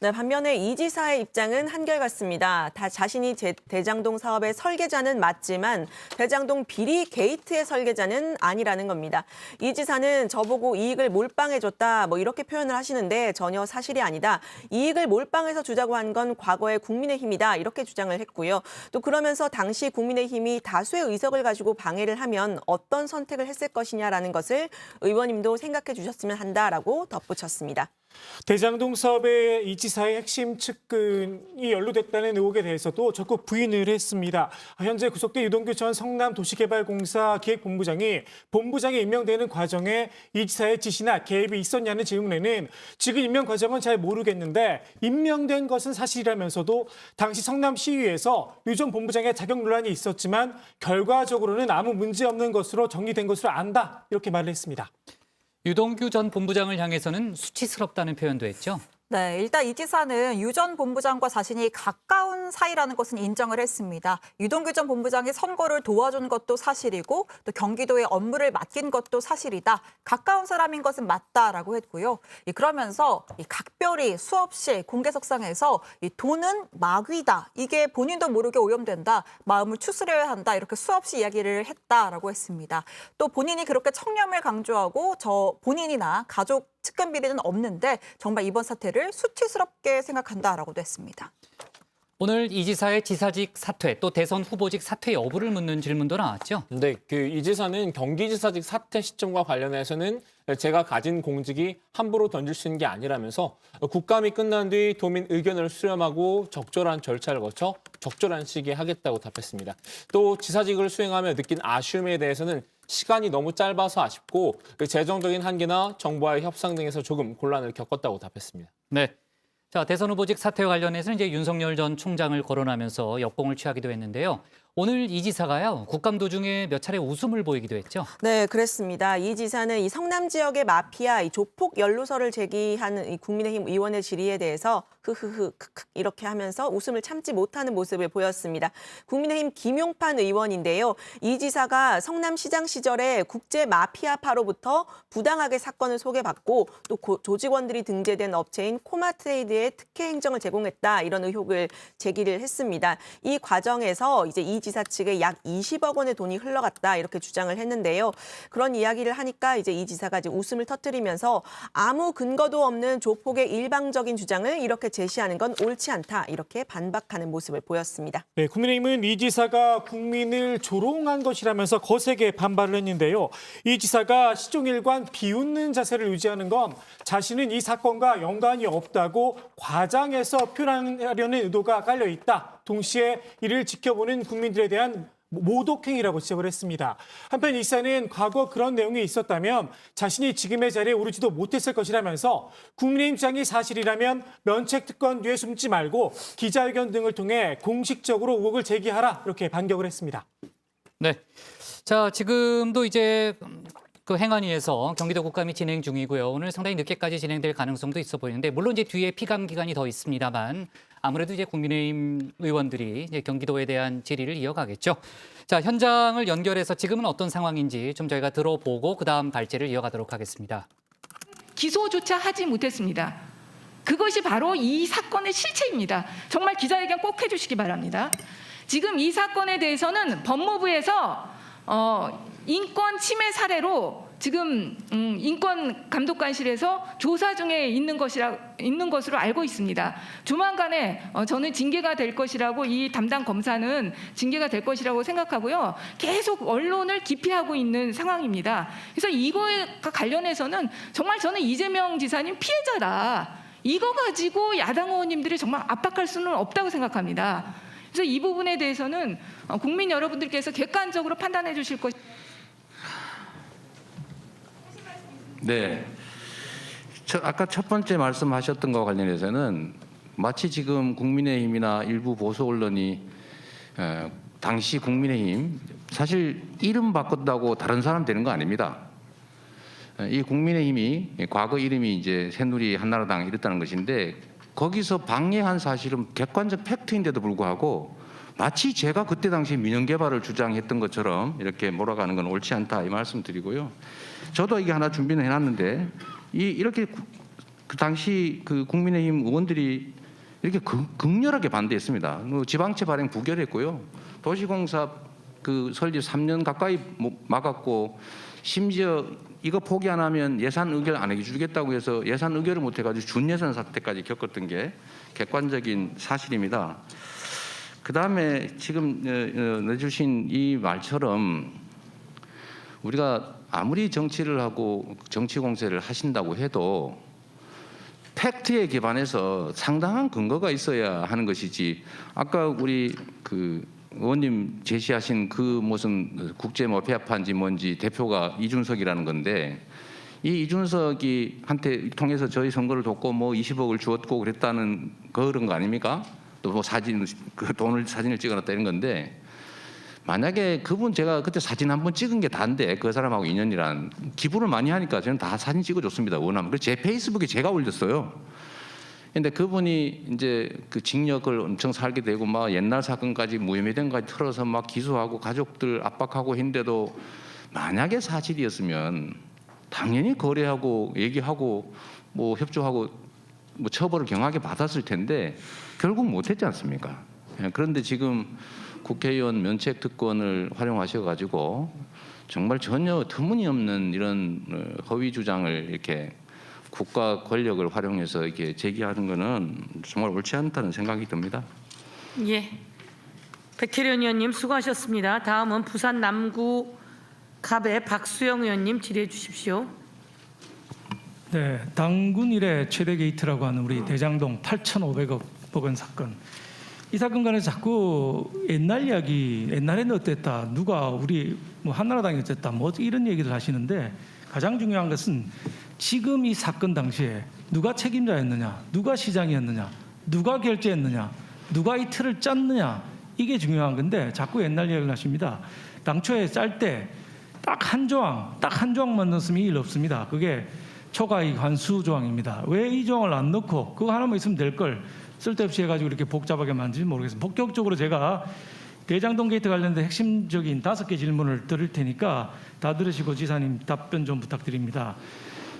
네, 반면에 이 지사의 입장은 한결같습니다. 자신이 대장동 사업의 설계자는 맞지만 대장동 비리 게이트의 설계자는 아니라는 겁니다. 이 지사는 저보고 이익을 몰빵해줬다 뭐 이렇게 표현을 하시는데 전혀 사실이 아니다. 이익을 몰빵해서 주자고 한 건 과거의 국민의힘이다 이렇게 주장을 했고요. 또 그러면서 당시 국민의힘이 다수의 의석을 가지고 방해를 하면 어떤 선택을 했을 것이냐라는 것을 의원님도 생각해 주셨으면 한다라고 덧붙였습니다. 대장동 사업의 이 지사의 핵심 측근이 연루됐다는 의혹에 대해서도 적극 부인을 했습니다. 현재 구속된 유동규 전 성남도시개발공사 기획본부장이 본부장에 임명되는 과정에 이 지사의 지시나 개입이 있었냐는 질문에는 지금 임명 과정은 잘 모르겠는데 임명된 것은 사실이라면서도 당시 성남시의회에서 유 전 본부장의 자격 논란이 있었지만 결과적으로는 아무 문제 없는 것으로 정리된 것으로 안다 이렇게 말을 했습니다. 유동규 전 본부장을 향해서는 수치스럽다는 표현도 했죠. 네, 일단 이 지사는 유 전 본부장과 자신이 가까운 사이라는 것은 인정을 했습니다. 유동규 전 본부장이 선거를 도와준 것도 사실이고 또 경기도에 업무를 맡긴 것도 사실이다. 가까운 사람인 것은 맞다라고 했고요. 그러면서 각별히 수없이 공개석상에서 돈은 마귀다. 이게 본인도 모르게 오염된다. 마음을 추스려야 한다. 이렇게 수없이 이야기를 했다라고 했습니다. 또 본인이 그렇게 청렴을 강조하고 본인이나 가족 측근 비리는 없는데 정말 이번 사태를 수치스럽게 생각한다라고도 했습니다. 오늘 이 지사의 지사직 사퇴 또 대선 후보직 사퇴 여부를 묻는 질문도 나왔죠. 네, 이 지사는 경기지사직 사퇴 시점과 관련해서는 제가 가진 공직이 함부로 던질 수 있는 게 아니라면서 국감이 끝난 뒤 도민 의견을 수렴하고 적절한 절차를 거쳐 적절한 시기에 하겠다고 답했습니다. 또 지사직을 수행하며 느낀 아쉬움에 대해서는 시간이 너무 짧아서 아쉽고 재정적인 한계나 정부와의 협상 등에서 조금 곤란을 겪었다고 답했습니다. 네. 자, 대선 후보직 사퇴와 관련해서 이제 윤석열 전 총장을 거론하면서 역공을 취하기도 했는데요. 오늘 이 지사가요, 국감 도중에 몇 차례 웃음을 보이기도 했죠. 네, 그랬습니다. 이 지사는 이 성남 지역의 마피아, 이 조폭 연루설을 제기하는 이 국민의힘 의원의 질의에 대해서 흐흐흐 크크 이렇게 하면서 웃음을 참지 못하는 모습을 보였습니다. 국민의힘 김용판 의원인데요. 이 지사가 성남시장 시절에 국제 마피아파로부터 부당하게 사건을 소개받고 또 조직원들이 등재된 업체인 코마트레이드에 특혜 행정을 제공했다 이런 의혹을 제기를 했습니다. 이 과정에서 이제 이 지사 측에 약 20억 원의 돈이 흘러갔다 이렇게 주장을 했는데요. 그런 이야기를 하니까 이제 이 지사가 이제 웃음을 터뜨리면서 아무 근거도 없는 조폭의 일방적인 주장을 이렇게 제시하는 건 옳지 않다 이렇게 반박하는 모습을 보였습니다. 네, 국민의힘은 이 지사가 국민을 조롱한 것이라면서 거세게 반발을 했는데요. 이 지사가 시종일관 비웃는 자세를 유지하는 건 자신은 이 사건과 연관이 없다고 과장해서 표현하려는 의도가 깔려 있다. 동시에 이를 지켜보는 국민들에 대한 모독행위라고 지적을 했습니다. 한편 이 지사는 과거 그런 내용이 있었다면 자신이 지금의 자리에 오르지도 못했을 것이라면서 국민의힘 주장이 사실이라면 면책특권 뒤에 숨지 말고 기자회견 등을 통해 공식적으로 의혹을 제기하라 이렇게 반격을 했습니다. 네, 자 지금도 이제 그 행안위에서 경기도 국감이 진행 중이고요. 오늘 상당히 늦게까지 진행될 가능성도 있어 보이는데 물론 이제 뒤에 피감 기간이 더 있습니다만 아무래도 이제 국민의힘 의원들이 이제 경기도에 대한 질의를 이어가겠죠. 자, 현장을 연결해서 지금은 어떤 상황인지 좀 저희가 들어보고 그다음 발제를 이어가도록 하겠습니다. 기소조차 하지 못했습니다. 그것이 바로 이 사건의 실체입니다. 정말 기자회견 꼭 해주시기 바랍니다. 지금 이 사건에 대해서는 법무부에서 인권 침해 사례로 지금 인권감독관실에서 조사 중에 있는 것으로 알고 있습니다. 조만간에 저는 징계가 될 것이라고 이 담당 검사는 징계가 될 것이라고 생각하고요. 계속 언론을 기피하고 있는 상황입니다. 그래서 이거에 관련해서는 정말 저는 이재명 지사님 피해자다. 이거 가지고 야당 의원님들이 정말 압박할 수는 없다고 생각합니다. 그래서 이 부분에 대해서는 국민 여러분들께서 객관적으로 판단해 주실 것. 네. 아까 첫 번째 말씀하셨던 것과 관련해서는 마치 지금 국민의힘이나 일부 보수 언론이 당시 국민의힘 사실 이름 바꿨다고 다른 사람 되는 거 아닙니다. 이 국민의힘이 과거 이름이 이제 새누리 한나라당 이랬다는 것인데 거기서 방해한 사실은 객관적 팩트인데도 불구하고 마치 제가 그때 당시 민영개발을 주장했던 것처럼 이렇게 몰아가는 건 옳지 않다 이 말씀드리고요. 저도 이게 하나 준비는 해놨는데 이렇게 그 당시 그 국민의힘 의원들이 이렇게 극렬하게 반대했습니다. 지방채 발행 부결했고요. 도시공사 그 설립 3년 가까이 막았고 심지어 이거 포기 안 하면 예산 의결 안 해주겠다고 해서 예산 의결을 못 해가지고 준예산 사태까지 겪었던 게 객관적인 사실입니다. 그 다음에 지금 내주신 이 말처럼 우리가 아무리 정치를 하고 정치 공세를 하신다고 해도 팩트에 기반해서 상당한 근거가 있어야 하는 것이지 아까 우리 그 의원님 제시하신 그 무슨 국제 뭐 폐합한지 뭔지 대표가 이준석이라는 건데 이 이준석이 한테 통해서 저희 선거를 돕고 뭐 20억을 주었고 그랬다는 그런 거 아닙니까? 또 뭐 사진 그 돈을 사진을 찍어놨다 이런 건데 만약에 그분 제가 그때 사진 한번 찍은 게 다인데 그 사람하고 인연이란 기부를 많이 하니까 저는 다 사진 찍어줬습니다. 원하면 그래서 제 페이스북에 제가 올렸어요. 근데 그분이 이제 그 징역을 엄청 살게 되고 막 옛날 사건까지 무혐의 된 것까지 틀어서 막 기소하고 가족들 압박하고 했는데도 만약에 사실이었으면 당연히 거래하고 얘기하고 뭐 협조하고 뭐 처벌을 경하게 받았을 텐데 결국 못했지 않습니까? 그런데 지금 국회의원 면책 특권을 활용하셔가지고 정말 전혀 터무니없는 이런 허위 주장을 이렇게 국가 권력을 활용해서 이렇게 제기하는 것은 정말 옳지 않다는 생각이 듭니다. 예, 백혜련 의원님 수고하셨습니다. 다음은 부산 남구 갑의 박수영 의원님 질의해 주십시오. 네, 당군 이래 최대 게이트라고 하는 우리 대장동 8,500억 원 사건. 이 사건 관해서 자꾸 옛날 이야기, 옛날에는 어땠다, 누가 우리 뭐 한나라당이 어쨌다, 뭐 이런 얘기를 하시는데 가장 중요한 것은 지금 이 사건 당시에 누가 책임자였느냐, 누가 시장이었느냐, 누가 결재했느냐, 누가 이 틀을 짰느냐, 이게 중요한 건데 자꾸 옛날 이야기를 하십니다. 당초에 짤 때 딱 한 조항만 넣었으면 일 없습니다. 그게 초과이익 환수 조항입니다. 왜 이 조항을 안 넣고 그거 하나만 있으면 될 걸 쓸데없이 해가지고 이렇게 복잡하게 만든지 모르겠습니다. 본격적으로 제가 대장동 게이트 관련된 핵심적인 5개 질문을 드릴 테니까 다 들으시고 지사님 답변 좀 부탁드립니다.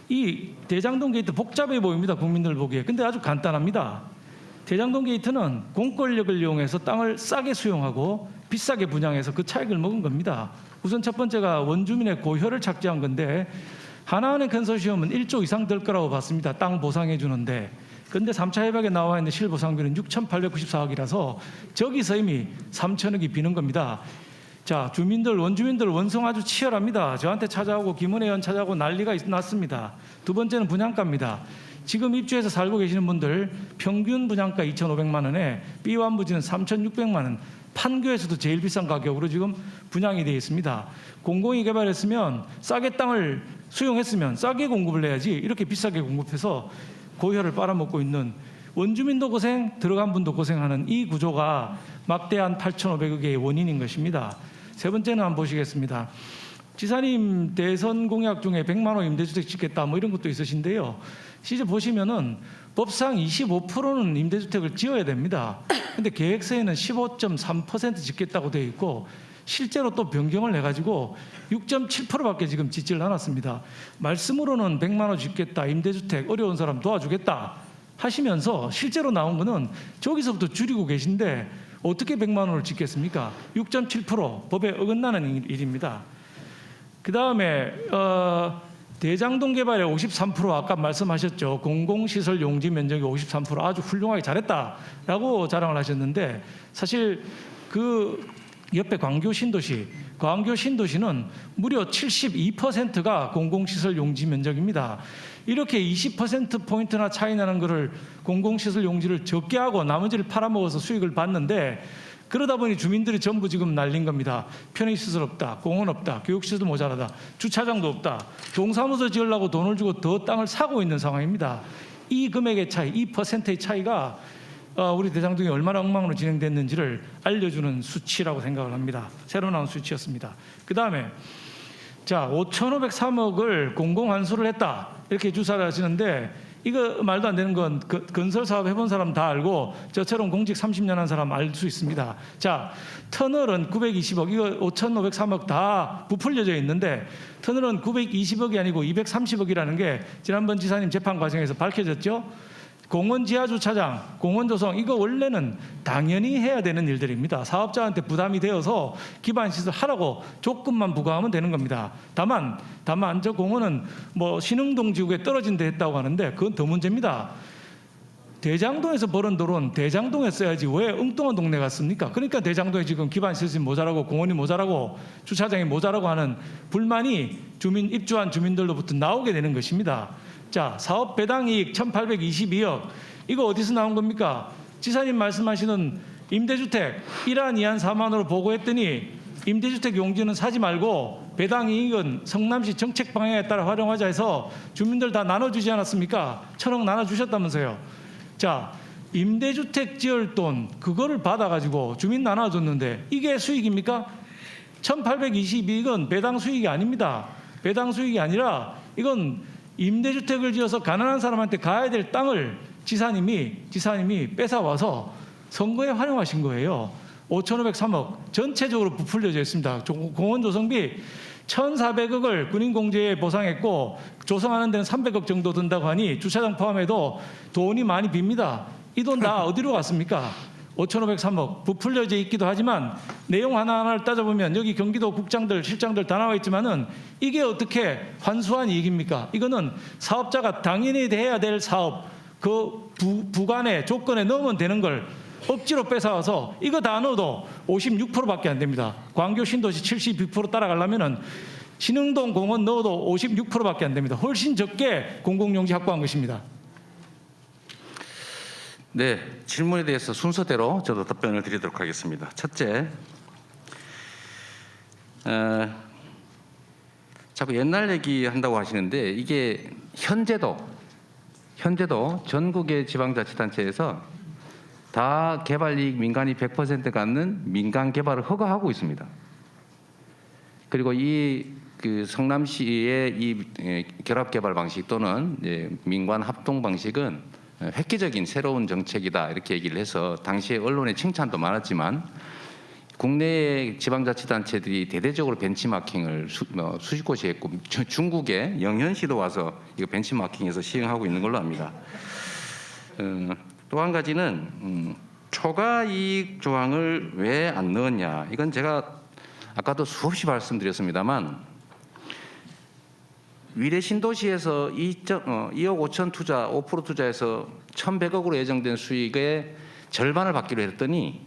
이 대장동 게이트 복잡해 보입니다. 국민들 보기에. 근데 아주 간단합니다. 대장동 게이트는 공권력을 이용해서 땅을 싸게 수용하고 비싸게 분양해서 그 차익을 먹은 겁니다. 우선 첫 번째가 원주민의 고혈을 착지한 건데 하나은행 컨소시엄은 1조 이상 될 거라고 봤습니다. 땅 보상해 주는데. 그런데 3차 협약에 나와 있는 실보상비는 6,894억이라서 저기서 이미 3천억이 비는 겁니다. 자, 원주민들 원성 아주 치열합니다. 저한테 찾아오고 김은혜 의원 찾아오고 난리가 났습니다. 두 번째는 분양가입니다. 지금 입주해서 살고 계시는 분들 평균 분양가 2,500만 원에 B완부지는 3,600만 원, 판교에서도 제일 비싼 가격으로 지금 분양이 되어 있습니다. 공공이 개발했으면 싸게 땅을 수용했으면 싸게 공급을 해야지 이렇게 비싸게 공급해서 고혈을 빨아먹고 있는 원주민도 고생, 들어간 분도 고생하는 이 구조가 막대한 8,500억의 원인인 것입니다. 세 번째는 한번 보시겠습니다. 지사님 대선 공약 중에 100만 원 임대주택 짓겠다 뭐 이런 것도 있으신데요. 실제 보시면은 법상 25%는 임대주택을 지어야 됩니다. 근데 계획서에는 15.3% 짓겠다고 되어 있고 실제로 또 변경을 해가지고 6.7%밖에 지금 짓지를 않았습니다. 말씀으로는 100만 원 짓겠다, 임대주택 어려운 사람 도와주겠다 하시면서 실제로 나온 거는 저기서부터 줄이고 계신데 어떻게 100만 원을 짓겠습니까? 6.7% 법에 어긋나는 일입니다. 그 다음에 대장동 개발의 53% 아까 말씀하셨죠. 공공시설 용지 면적이 53% 아주 훌륭하게 잘했다라고 자랑을 하셨는데 사실 그 옆에 광교 신도시는 무려 72%가 공공시설 용지 면적입니다. 이렇게 20%포인트나 차이 나는 거를 공공시설 용지를 적게 하고 나머지를 팔아먹어서 수익을 받는데 그러다 보니 주민들이 전부 지금 날린 겁니다. 편의시설 없다, 공원 없다, 교육시설 모자라다, 주차장도 없다. 동사무소 지으려고 돈을 주고 더 땅을 사고 있는 상황입니다. 이 금액의 차이, 이 퍼센트의 차이가 우리 대장동이 얼마나 엉망으로 진행됐는지를 알려주는 수치라고 생각을 합니다. 새로 나온 수치였습니다. 그다음에 자 5,503억을 공공환수를 했다 이렇게 주사를 하시는데 이거 말도 안 되는 건 건설 사업 해본 사람 다 알고 저처럼 공직 30년 한 사람 알 수 있습니다. 자 터널은 920억 이거 5,503억 다 부풀려져 있는데 터널은 920억이 아니고 230억이라는 게 지난번 지사님 재판 과정에서 밝혀졌죠. 공원 지하 주차장, 공원 조성 이거 원래는 당연히 해야 되는 일들입니다. 사업자한테 부담이 되어서 기반 시설 하라고 조건만 부과하면 되는 겁니다. 다만 저 공원은 뭐 신흥동 지구에 떨어진 데 했다고 하는데 그건 더 문제입니다. 대장동에서 벌은 돈은 대장동에 써야지 왜 엉뚱한 동네 갔습니까? 그러니까 대장동에 지금 기반 시설이 모자라고 공원이 모자라고 주차장이 모자라고 하는 불만이 입주한 주민들로부터 나오게 되는 것입니다. 자, 사업 배당이익 1,822억 이거 어디서 나온 겁니까? 지사님 말씀하시는 임대주택 1안 2안 4만으로 보고했더니 임대주택 용지는 사지 말고 배당이익은 성남시 정책 방향에 따라 활용하자 해서 주민들 다 나눠주지 않았습니까? 1,000억 나눠주셨다면서요. 자, 임대주택 지을 돈 그거를 받아가지고 주민 나눠줬는데 이게 수익입니까? 1,822억은 배당 수익이 아닙니다. 배당 수익이 아니라 이건 임대주택을 지어서 가난한 사람한테 가야 될 땅을 지사님이 뺏어와서 선거에 활용하신 거예요. 5,503억 전체적으로 부풀려져 있습니다. 공원 조성비 1,400억을 군인공제에 보상했고 조성하는 데는 300억 정도 든다고 하니 주차장 포함해도 돈이 많이 빕니다. 이 돈 다 어디로 갔습니까? 5,503억 부풀려져 있기도 하지만 내용 하나하나를 따져보면 여기 경기도 국장들, 실장들 다 나와 있지만은 이게 어떻게 환수한 이익입니까? 이거는 사업자가 당연히 해야 될 사업 그 부관의 조건에 넣으면 되는 걸 억지로 뺏어와서 이거 다 넣어도 56%밖에 안 됩니다. 광교 신도시 72% 따라가려면은 신흥동 공원 넣어도 56%밖에 안 됩니다. 훨씬 적게 공공용지 확보한 것입니다. 네, 질문에 대해서 순서대로 저도 답변을 드리도록 하겠습니다. 첫째, 자꾸 옛날 얘기한다고 하시는데 이게 현재도 전국의 지방자치단체에서 다 개발이익 민간이 100% 갖는 민간 개발을 허가하고 있습니다. 그리고 그 성남시의 이 결합 개발 방식 또는 민관 합동 방식은 획기적인 새로운 정책이다 이렇게 얘기를 해서 당시에 언론의 칭찬도 많았지만 국내의 지방자치단체들이 대대적으로 벤치마킹을 수십 곳이 했고 중국의 영현시도 와서 이거 벤치마킹해서 시행하고 있는 걸로 압니다. 또 한 가지는 초과이익 조항을 왜 안 넣었냐 이건 제가 아까도 수없이 말씀드렸습니다만 위례 신도시에서 2억 5천 투자 5% 투자해서 1,100억으로 예정된 수익의 절반을 받기로 했더니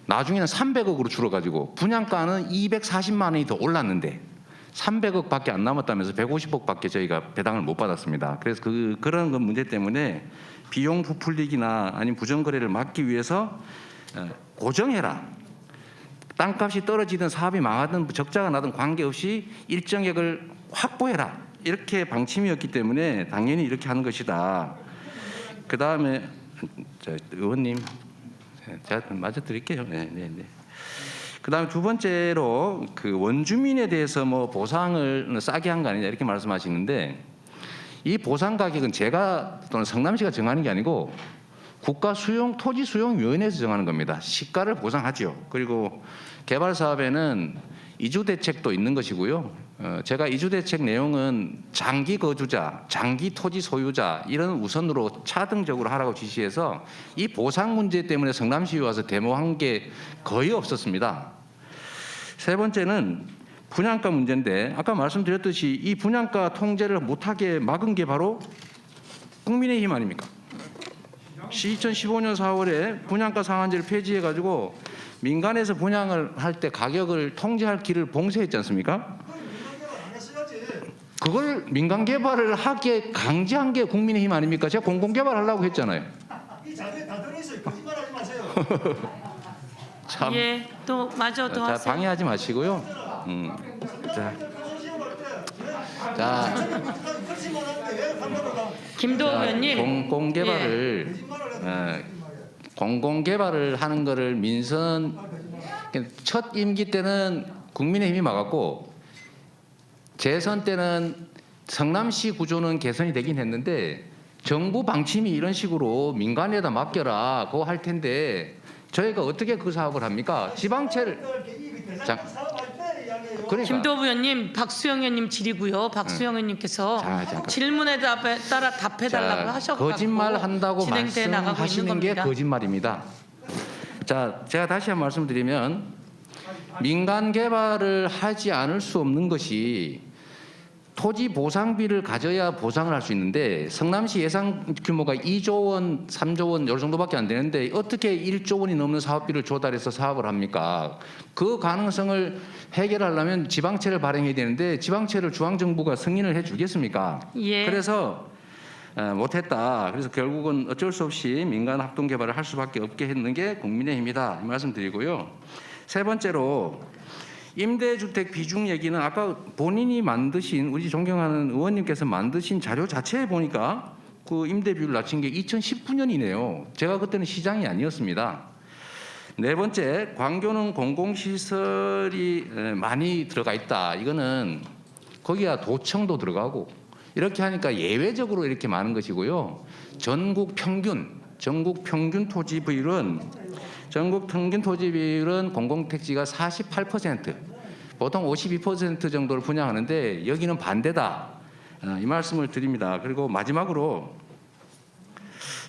나중에는 300억으로 줄어가지고 분양가는 240만 원이 더 올랐는데 300억밖에 안 남았다면서 150억밖에 저희가 배당을 못 받았습니다. 그래서 그런 문제 때문에 비용 부풀리기나 아니면 부정거래를 막기 위해서 고정해라. 땅값이 떨어지든 사업이 망하든 적자가 나든 관계없이 일정액을 확보해라. 이렇게 방침이었기 때문에 당연히 이렇게 하는 것이다. 그 다음에 의원님 제가 맞아 드릴게요. 네. 그 다음에 두 번째로 그 원주민에 대해서 뭐 보상을 싸게 한 거 아니냐 이렇게 말씀하시는데 이 보상 가격은 제가 또는 성남시가 정하는 게 아니고 국가 토지 수용위원회에서 정하는 겁니다. 시가를 보상하죠. 그리고 개발 사업에는 이주 대책도 있는 것이고요. 제가 이주 대책 내용은 장기 거주자, 장기 토지 소유자 이런 우선으로 차등적으로 하라고 지시해서 이 보상 문제 때문에 성남시에 와서 데모한 게 거의 없었습니다. 세 번째는 분양가 문제인데 아까 말씀드렸듯이 이 분양가 통제를 못하게 막은 게 바로 국민의힘 아닙니까? 2015년 4월에 분양가 상한제를 폐지해가지고 민간에서 분양을 할 때 가격을 통제할 길을 봉쇄했지 않습니까? 그걸 민간 개발을 하게 강제한 게 국민의힘 아닙니까? 제가 공공 개발하려고 했잖아요. 이 자료에 다 들어있어요. 거짓말하지 마세요. 참. 예, 또 마저 더 자, 하세요. 방해하지 마시고요. 자, 김도우 의원님. 공공개발을 하는 거를 민선 첫 임기 때는 국민의힘이 막았고 재선 때는 성남시 구조는 개선이 되긴 했는데 정부 방침이 이런 식으로 민간에다 맡겨라 그거 할 텐데 저희가 어떻게 그 사업을 합니까? 지방채를 그러니까. 김도우 의원님, 박수영 의원님 질의고요. 박수영 의원님께서 질문에 따라 답해달라고 하셔서 거짓말한다고 진행돼 나가고 있는 말씀하시는 게 겁니다. 거짓말입니다. 자, 제가 다시 한번 말씀드리면 민간 개발을 하지 않을 수 없는 것이 토지 보상비를 가져야 보상을 할 수 있는데 성남시 예상 규모가 2조 원, 3조 원 이 정도밖에 안 되는데 어떻게 1조 원이 넘는 사업비를 조달해서 사업을 합니까? 그 가능성을 해결하려면 지방채를 발행해야 되는데 지방채를 중앙정부가 승인을 해주겠습니까? 예. 그래서 못했다. 그래서 결국은 어쩔 수 없이 민간 합동 개발을 할 수밖에 없게 했는 게 국민의힘이다. 이 말씀드리고요. 세 번째로 임대주택 비중 얘기는 아까 본인이 만드신 우리 존경하는 의원님께서 만드신 자료 자체에 보니까 그 임대 비율을 낮춘 게 2019년이네요. 제가 그때는 시장이 아니었습니다. 네 번째, 광교는 공공시설이 많이 들어가 있다. 이거는 거기가 도청도 들어가고 이렇게 하니까 예외적으로 이렇게 많은 것이고요. 전국 평균 토지 비율은 공공택지가 48%, 보통 52% 정도를 분양하는데 여기는 반대다. 이 말씀을 드립니다. 그리고 마지막으로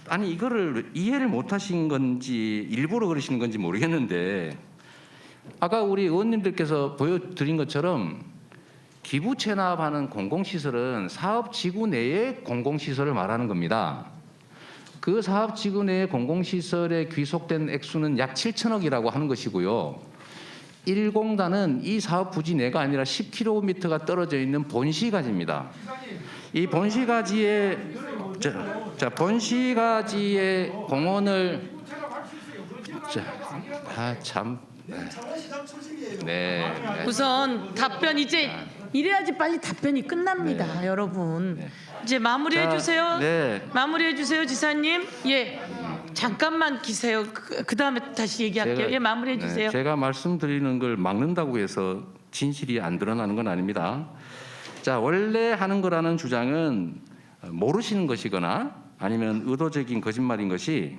아니 이거를 이해를 못하신 건지 일부러 그러시는 건지 모르겠는데 아까 우리 의원님들께서 보여드린 것처럼 기부 체납하는 공공시설은 사업지구 내의 공공시설을 말하는 겁니다. 그 사업지구 내의 공공시설에 귀속된 액수는 약 7천억이라고 하는 것이고요. 1공단은 이 사업 부지 내가 아니라 10km가 떨어져 있는 본시가지입니다. 이 본시가지의 본시가지의 공원을 우선 답변 이제 이래야지 빨리 답변이 끝납니다, 여러분. 이제 마무리해 주세요. 마무리해 주세요, 지사님. 예, 잠깐만 기세요. 그 다음에 다시 얘기할게요. 예, 마무리해 주세요. 제가 말씀드리는 걸 막는다고 해서 진실이 안 드러나는 건 아닙니다. 자, 원래 하는 거라는 주장은 모르시는 것이거나 아니면 의도적인 거짓말인 것이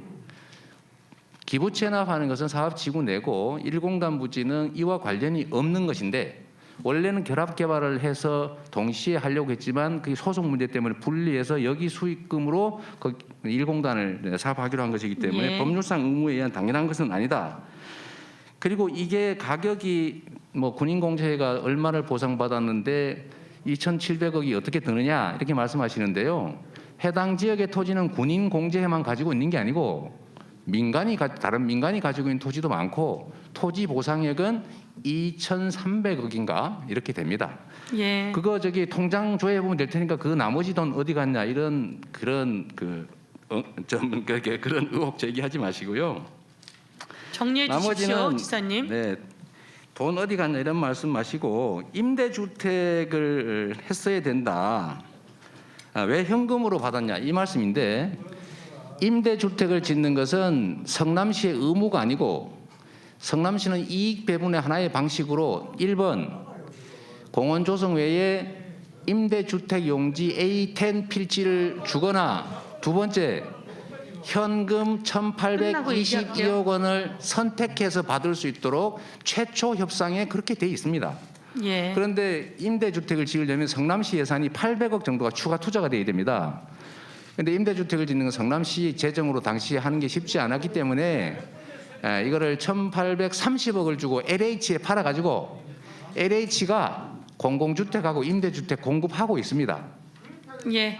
기부 체납하는 것은 사업지구 내고 1공단 부지는 이와 관련이 없는 것인데 원래는 결합 개발을 해서 동시에 하려고 했지만 그 소송 문제 때문에 분리해서 여기 수익금으로 1공단을 사업하기로 한 것이기 때문에 법률상 의무에 의한 당연한 것은 아니다. 그리고 이게 가격이 뭐 군인공제회가 얼마를 보상받았는데 2,700억이 어떻게 드느냐 이렇게 말씀하시는데요. 해당 지역의 토지는 군인공제회만 가지고 있는 게 아니고 다른 민간이 가지고 있는 토지도 많고 토지 보상액은 2,300억인가 이렇게 됩니다. 그거 저기 통장 조회해 보면 될 테니까 그 나머지 돈 어디 갔냐 이런 그런 그런 의혹 제기하지 마시고요. 정리해 주십시오, 지사님. 네, 돈 어디 갔냐 이런 말씀 마시고 임대주택을 했어야 된다. 왜 현금으로 받았냐 이 말씀인데 임대주택을 짓는 것은 성남시의 의무가 아니고 성남시는 이익 배분의 하나의 방식으로 1번 공원 조성 외에 임대주택 용지 A10 필지를 주거나 두 번째 현금 1,822억 원을 선택해서 받을 수 있도록 최초 협상에 그렇게 돼 있습니다. 그런데 임대주택을 지으려면 성남시 예산이 800억 정도가 추가 투자가 돼야 됩니다. 그런데 임대주택을 짓는 건 성남시 재정으로 당시에 하는 게 쉽지 않았기 때문에 이거를 1,830억을 주고 LH에 팔아가지고 LH가 공공주택하고 임대주택 공급하고 있습니다. 예.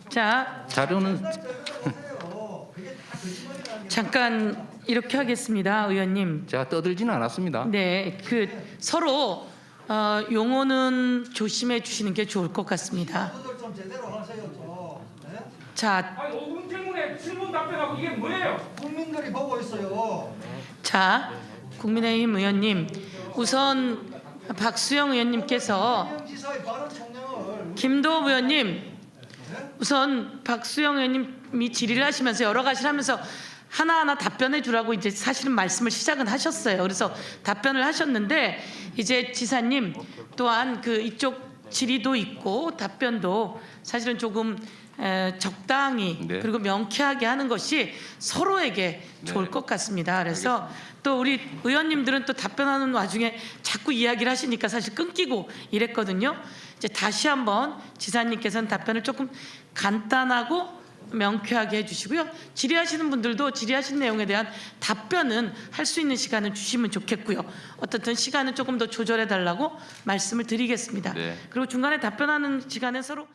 자, 자료는 잠깐 이렇게 하겠습니다, 의원님. 제가 떠들지는 않았습니다. 네, 서로 용어는 조심해 주시는 게 좋을 것 같습니다. 자, 5분 질문에 질문 답변하고 이게 뭐예요? 국민들이 보고 있어요. 자, 국민의힘 의원님, 우선 박수영 의원님께서 김도읍 의원님, 우선 박수영 의원님이 질의를 하시면서 여러 가지를 하면서 하나하나 답변해 주라고 이제 사실은 말씀을 시작은 하셨어요. 그래서 답변을 하셨는데 이제 지사님 또한 그 이쪽 질의도 있고 답변도 사실은 조금 적당히 그리고 명쾌하게 하는 것이 서로에게 좋을 것 같습니다. 그래서 또 우리 의원님들은 또 답변하는 와중에 자꾸 이야기를 하시니까 사실 끊기고 이랬거든요. 이제 다시 한번 지사님께서는 답변을 조금 간단하고 명쾌하게 해주시고요. 질의하시는 분들도 질의하신 내용에 대한 답변은 할 수 있는 시간을 주시면 좋겠고요. 어떻든 시간은 조금 더 조절해달라고 말씀을 드리겠습니다. 그리고 중간에 답변하는 시간에 서로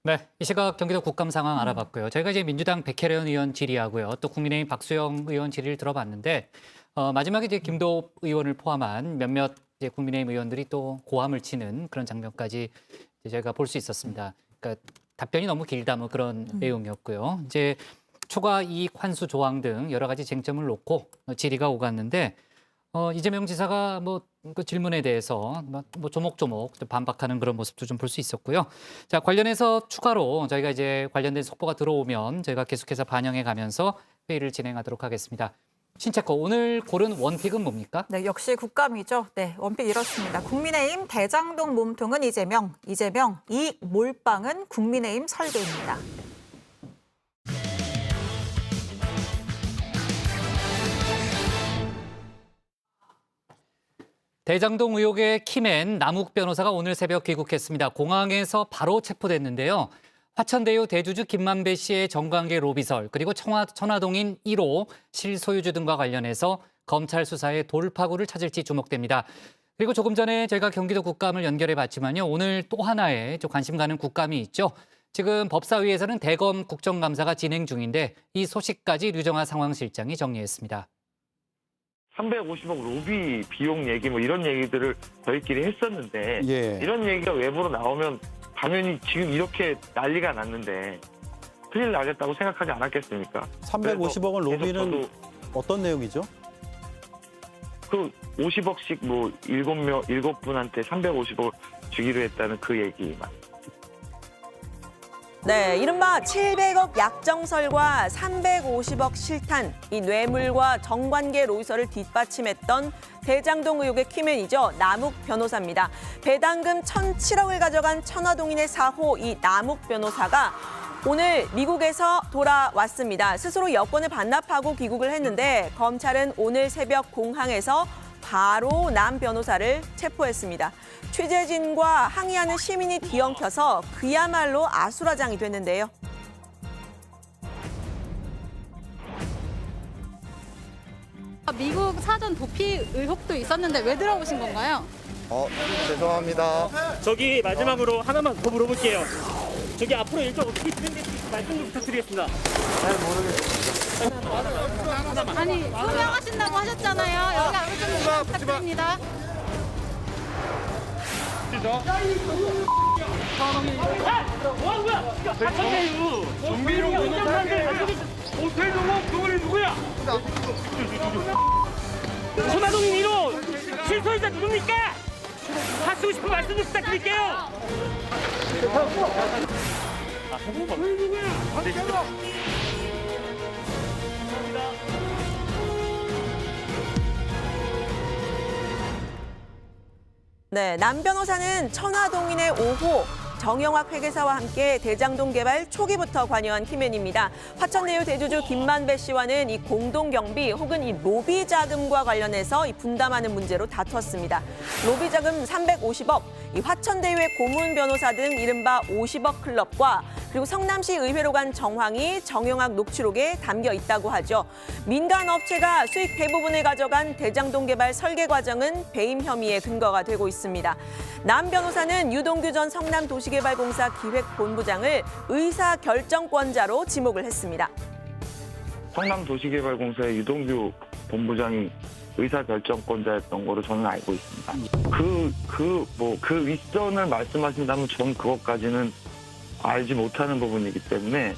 네, 이 시각 경기도 국감 상황 알아봤고요. 저희가 이제 민주당 백혜련 의원 질의하고요, 또 국민의힘 박수영 의원 질의를 들어봤는데 마지막에 이제 김도읍 의원을 포함한 몇몇 이제 국민의힘 의원들이 또 고함을 치는 그런 장면까지 이제 저희가 볼 수 있었습니다. 그러니까 답변이 너무 길다 뭐 그런 내용이었고요. 이제 초과 이익 환수 조항 등 여러 가지 쟁점을 놓고 질의가 오갔는데 이재명 지사가 그 질문에 대해서 뭐 조목조목 반박하는 그런 모습도 좀 볼 수 있었고요. 자, 관련해서 추가로 저희가 이제 관련된 속보가 들어오면 저희가 계속해서 반영해 가면서 회의를 진행하도록 하겠습니다. 신채커, 오늘 고른 원픽은 뭡니까? 네, 역시 국감이죠. 네, 원픽 이렇습니다. 국민의힘 대장동 몸통은 이재명, 이익 몰빵은 국민의힘 설계입니다. 대장동 의혹의 키맨 남욱 변호사가 오늘 새벽 귀국했습니다. 공항에서 바로 체포됐는데요. 화천대유 대주주 김만배 씨의 정관계 로비설, 그리고 천화동인 1호 실소유주 등과 관련해서 검찰 수사에 돌파구를 찾을지 주목됩니다. 그리고 조금 전에 저희가 경기도 국감을 연결해 봤지만요. 오늘 또 하나의 좀 관심 가는 국감이 있죠. 지금 법사위에서는 대검 국정감사가 진행 중인데 이 소식까지 류정화 상황실장이 정리했습니다. 350억 로비 비용 얘기 뭐 이런 얘기들을 저희끼리 했었는데 이런 얘기가 외부로 나오면 당연히 지금 이렇게 난리가 났는데 큰일 나겠다고 생각하지 않았겠습니까? 350억원 로비는 어떤 내용이죠? 그 50억씩 뭐 7분한테 350억을 주기로 했다는 그 얘기만. 네, 이른바 700억 약정설과 350억 실탄, 이 뇌물과 정관계 로비설을 뒷받침했던 대장동 의혹의 키맨이죠. 남욱 변호사입니다. 배당금 1,007억을 가져간 천화동인의 사호 이 남욱 변호사가 오늘 미국에서 돌아왔습니다. 스스로 여권을 반납하고 귀국을 했는데 검찰은 오늘 새벽 공항에서 바로 남 변호사를 체포했습니다. 취재진과 항의하는 시민이 뒤엉켜서 그야말로 아수라장이 됐는데요. 미국 사전 도피 의혹도 있었는데 왜 들어오신 건가요? 죄송합니다. 저기 마지막으로 하나만 더 물어볼게요. 저기 앞으로 일정 어떻게 진행될지 말씀 좀 부탁드리겠습니다. 잘 모르겠습니다. 아니, 소명하신다고 하셨잖아요. 여기 아무 좀 부탁드립니다. 뭐하는 거야? 화천대유 정비용 운전사들 호텔 종목 그분이 누구야? 천화동인 1호 실소유자 누굽니까? 하시고 싶은 말씀 좀 부탁드릴게요. 네, 남 변호사는 천화동인의 5호 정영학 회계사와 함께 대장동 개발 초기부터 관여한 키맨입니다. 화천대유 대주주 김만배 씨와는 이 공동경비 혹은 이 로비 자금과 관련해서 이 분담하는 문제로 다퉜습니다. 로비 자금 350억, 이 화천대유의 고문 변호사 등 이른바 50억 클럽과 그리고 성남시 의회로 간 정황이 정영학 녹취록에 담겨 있다고 하죠. 민간 업체가 수익 대부분을 가져간 대장동 개발 설계 과정은 배임 혐의의 근거가 되고 있습니다. 남 변호사는 유동규 전 성남도시개발공사 기획본부장을 의사결정권자로 지목을 했습니다. 성남도시개발공사의 유동규 본부장이 의사결정권자였던 거로 저는 알고 있습니다. 그 윗선을 말씀하신다면 저는 그것까지는 알지 못하는 부분이기 때문에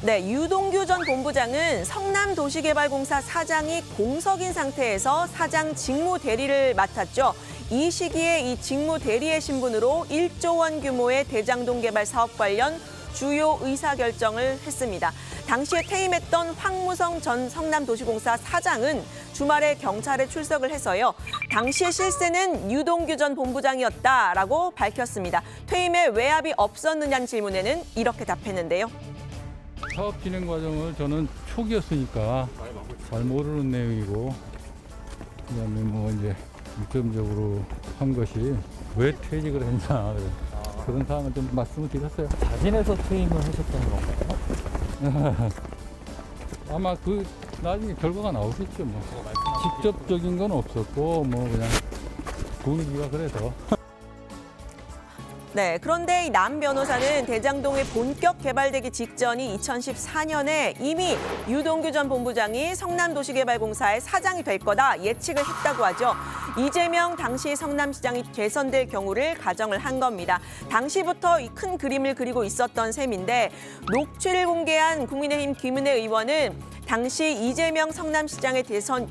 네, 유동규 전 본부장은 성남도시개발공사 사장이 공석인 상태에서 사장 직무 대리를 맡았죠. 이 시기에 이 직무 대리의 신분으로 1조 원 규모의 대장동 개발 사업 관련 주요 의사결정을 했습니다. 당시에 퇴임했던 황무성 전 성남도시공사 사장은 주말에 경찰에 출석을 해서요. 당시의 실세는 유동규 전 본부장이었다라고 밝혔습니다. 퇴임에 외압이 없었느냐는 질문에는 이렇게 답했는데요. 사업 진행 과정을 저는 초기였으니까 잘 모르는 내용이고, 그다음에 뭐 이제 중점적으로 한 것이 왜 퇴직을 했냐 그런 사항을 좀 말씀을 드렸어요. 자진해서 퇴임을 하셨던 건가요? 아마 그 나중에 결과가 나오겠죠. 뭐 직접적인 건 없었고 뭐 그냥 분위기가 그래서. 네, 그런데 이 남 변호사는 대장동이 본격 개발되기 직전인 2014년에 이미 유동규 전 본부장이 성남도시개발공사의 사장이 될 거다 예측을 했다고 하죠. 이재명 당시 성남시장이 재선될 경우를 가정을 한 겁니다. 당시부터 이 큰 그림을 그리고 있었던 셈인데 녹취를 공개한 국민의힘 김은혜 의원은 당시 이재명 성남시장의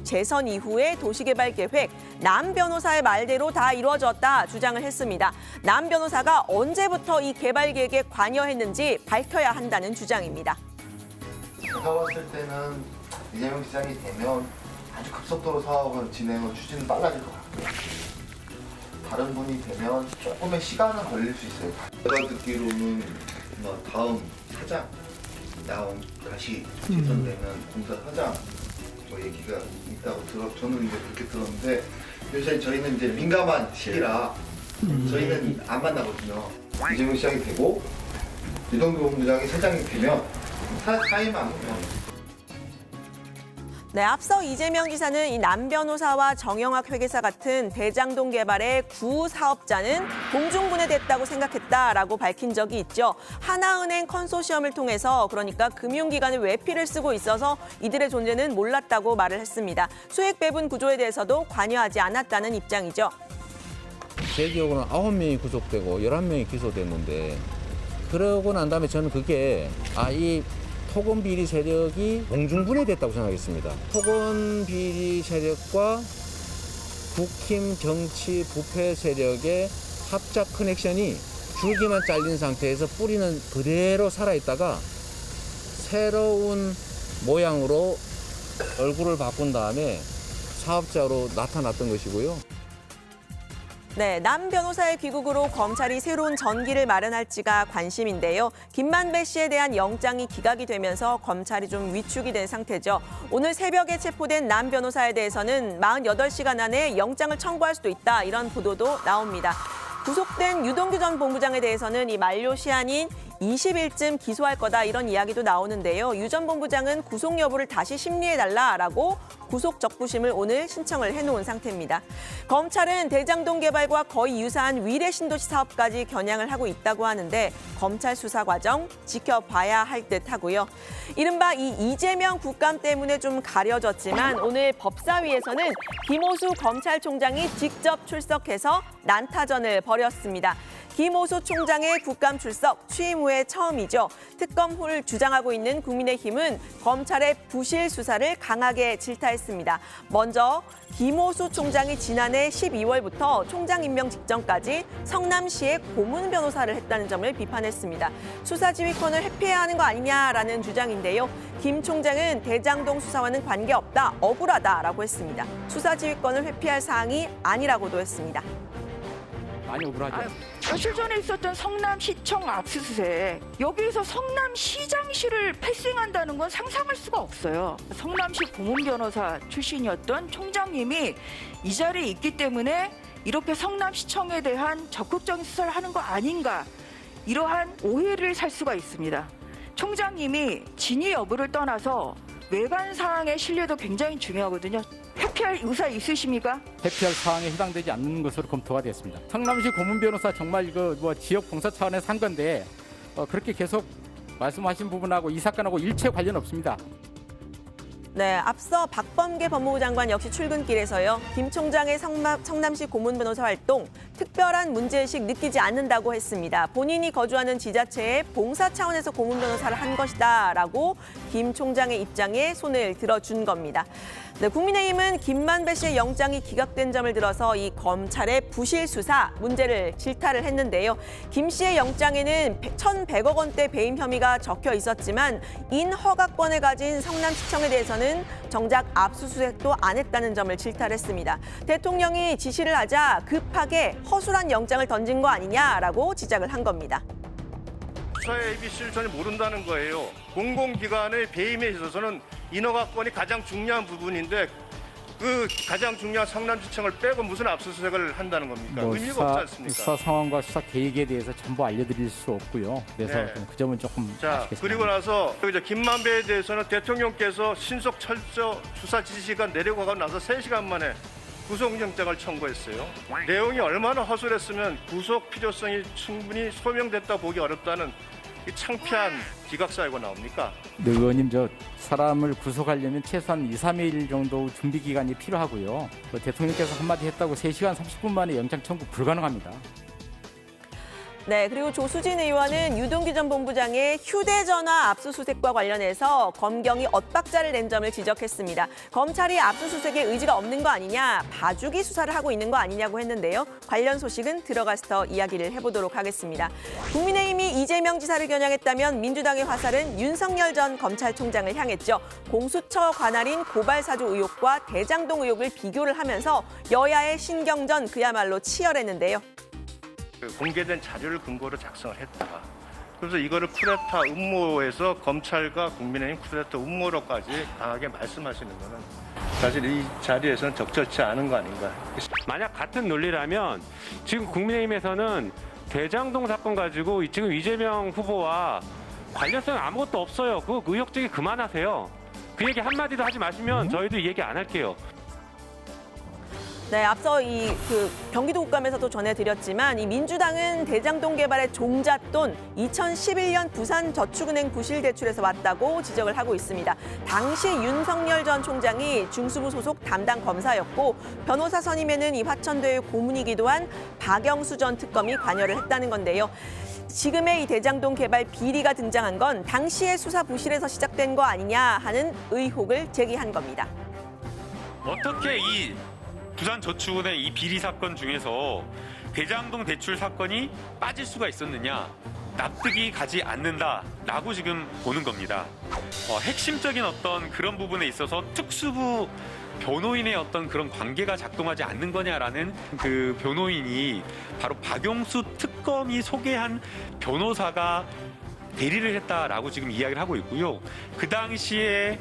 재선 이후에 도시개발 계획 남 변호사의 말대로 다 이루어졌다 주장을 했습니다. 남 변호사가 언제부터 이 개발 계획에 관여했는지 밝혀야 한다는 주장입니다. 제가 봤을 때는 이재명 시장이 되면 아주 급속도로 사업을 진행을 추진은 빨라질 것 같고요. 다른 분이 되면 조금의 시간은 걸릴 수 있어요. 제가 듣기로는 다음 사장 다시 재선되는 공사 사장 뭐 얘기가 있다고 저는 이제 그렇게 들었는데 요새 저희는 이제 민감한 시기라 저희는 안 만나거든요. 이재명 시장이 되고 유동규 본부장이 사장이 되면 사임하면 네, 앞서 이재명 지사는 이 남 변호사와 정영학 회계사 같은 대장동 개발의 구사업자는 공중분해됐다고 생각했다라고 밝힌 적이 있죠. 하나은행 컨소시엄을 통해서 그러니까 금융기관의 외피를 쓰고 있어서 이들의 존재는 몰랐다고 말을 했습니다. 수익 배분 구조에 대해서도 관여하지 않았다는 입장이죠. 제 기억으로는 9명이 구속되고 11명이 기소됐는데, 그러고 난 다음에 저는 그게 이 토건 비리 세력이 공중분해됐다고 생각했습니다. 토건 비리 세력과 국힘 정치 부패 세력의 합작 커넥션이 줄기만 잘린 상태에서 뿌리는 그대로 살아있다가 새로운 모양으로 얼굴을 바꾼 다음에 사업자로 나타났던 것이고요. 네, 남 변호사의 귀국으로 검찰이 새로운 전기를 마련할지가 관심인데요. 김만배 씨에 대한 영장이 기각이 되면서 검찰이 좀 위축이 된 상태죠. 오늘 새벽에 체포된 남 변호사에 대해서는 48시간 안에 영장을 청구할 수도 있다, 이런 보도도 나옵니다. 구속된 유동규 전 본부장에 대해서는 이 만료 시한인 20일쯤 기소할 거다, 이런 이야기도 나오는데요. 유 전 본부장은 구속 여부를 다시 심리해달라라고 구속 적부심을 오늘 신청을 해놓은 상태입니다. 검찰은 대장동 개발과 거의 유사한 위례 신도시 사업까지 겨냥을 하고 있다고 하는데 검찰 수사 과정 지켜봐야 할 듯하고요. 이른바 이 이재명 국감 때문에 좀 가려졌지만 오늘 법사위에서는 김오수 검찰총장이 직접 출석해서 난타전을 벌였습니다. 김오수 총장의 국감 출석 취임 후에 처음이죠. 특검을 주장하고 있는 국민의힘은 검찰의 부실 수사를 강하게 질타했습니다. 먼저 김오수 총장이 지난해 12월부터 총장 임명 직전까지 성남시에 고문 변호사를 했다는 점을 비판했습니다. 수사 지휘권을 회피해야 하는 거 아니냐라는 주장인데요. 김 총장은 대장동 수사와는 관계없다, 억울하다라고 했습니다. 수사 지휘권을 회피할 사항이 아니라고도 했습니다. 많이 억울하죠. 며칠 전에 있었던 성남시청 압수수색, 여기에서 성남시장실을 패싱한다는 건 상상할 수가 없어요. 성남시 고문 변호사 출신이었던 총장님이 이 자리에 있기 때문에 이렇게 성남시청에 대한 적극적인 수사를 하는 거 아닌가, 이러한 오해를 살 수가 있습니다. 총장님이 진위 여부를 떠나서 외관 사항의 신뢰도 굉장히 중요하거든요. 회피할 의사 있으십니까? 회피할 사항에 해당되지 않는 것으로 검토가 됐습니다. 성남시 고문 변호사 정말 이거 지역 봉사 차원에서 한 건데 그렇게 계속 말씀하신 부분하고 이 사건하고 일체 관련 없습니다. 네, 앞서 박범계 법무부 장관 역시 출근길에서요. 김 총장의 성남시 고문 변호사 활동 특별한 문제의식 느끼지 않는다고 했습니다. 본인이 거주하는 지자체에 봉사 차원에서 고문 변호사를 한 것이다라고 김 총장의 입장에 손을 들어준 겁니다. 네, 국민의힘은 김만배 씨의 영장이 기각된 점을 들어서 이 검찰의 부실 수사 문제를 질타를 했는데요. 김 씨의 영장에는 1,100억 원대 배임 혐의가 적혀 있었지만 인허가권을 가진 성남시청에 대해서는 정작 압수수색도 안 했다는 점을 질타를 했습니다. 대통령이 지시를 하자 급하게 허술한 영장을 던진 거 아니냐라고 지적을 한 겁니다. 수사의 ABC를 전혀 모른다는 거예요. 공공기관의 배임에 있어서는 인허가권이 가장 중요한 부분인데 그 가장 중요한 성남시청을 빼고 무슨 압수수색을 한다는 겁니까? 의미가 없지 않습니까? 수사 상황과 수사 계획에 대해서 전부 알려드릴 수 없고요. 그래서 네. 그 점은 조금 아쉽겠습니다. 그리고 나서 이제 김만배에 대해서는 대통령께서 신속 철저 수사 지시가 내려가고 나서 3시간 만에 구속영장을 청구했어요. 내용이 얼마나 허술했으면 구속 필요성이 충분히 소명됐다 보기 어렵다는 이 창피한 기각사유가 나옵니까? 네, 의원님, 저 사람을 구속하려면 최소한 2, 3일 정도 준비 기간이 필요하고요. 그 대통령께서 한마디 했다고 3시간 30분 만에 영장 청구 불가능합니다. 네, 그리고 조수진 의원은 유동규 전 본부장의 휴대전화 압수수색과 관련해서 검경이 엇박자를 낸 점을 지적했습니다. 검찰이 압수수색에 의지가 없는 거 아니냐, 봐주기 수사를 하고 있는 거 아니냐고 했는데요. 관련 소식은 들어가서 더 이야기를 해보도록 하겠습니다. 국민의힘이 이재명 지사를 겨냥했다면 민주당의 화살은 윤석열 전 검찰총장을 향했죠. 공수처 관할인 고발사주 의혹과 대장동 의혹을 비교를 하면서 여야의 신경전 그야말로 치열했는데요. 공개된 자료를 근거로 작성을 했다. 그래서 이거를 쿠데타 음모에서 검찰과 국민의힘 쿠데타 음모로까지 강하게 말씀하시는 거는 사실 이 자리에서는 적절치 않은 거 아닌가. 만약 같은 논리라면 지금 국민의힘에서는 대장동 사건 가지고 지금 이재명 후보와 관련성이 아무것도 없어요. 그 의혹 제기 그만하세요. 그 얘기 한마디도 하지 마시면 저희도 이 얘기 안 할게요. 네, 앞서 경기도 국감에서도 전해드렸지만 이 민주당은 대장동 개발의 종잣돈 2011년 부산저축은행 부실 대출에서 왔다고 지적을 하고 있습니다. 당시 윤석열 전 총장이 중수부 소속 담당 검사였고 변호사 선임에는 이 화천대유 고문이기도 한 박영수 전 특검이 관여를 했다는 건데요. 지금의 이 대장동 개발 비리가 등장한 건 당시의 수사 부실에서 시작된 거 아니냐 하는 의혹을 제기한 겁니다. 어떻게 이 부산저축은행 이 비리 사건 중에서 대장동 대출 사건이 빠질 수가 있었느냐, 납득이 가지 않는다라고 지금 보는 겁니다. 핵심적인 어떤 그런 부분에 있어서 특수부 변호인의 어떤 그런 관계가 작동하지 않는 거냐라는 그 변호인이 바로 박용수 특검이 소개한 변호사가 대리를 했다라고 지금 이야기를 하고 있고요. 그 당시에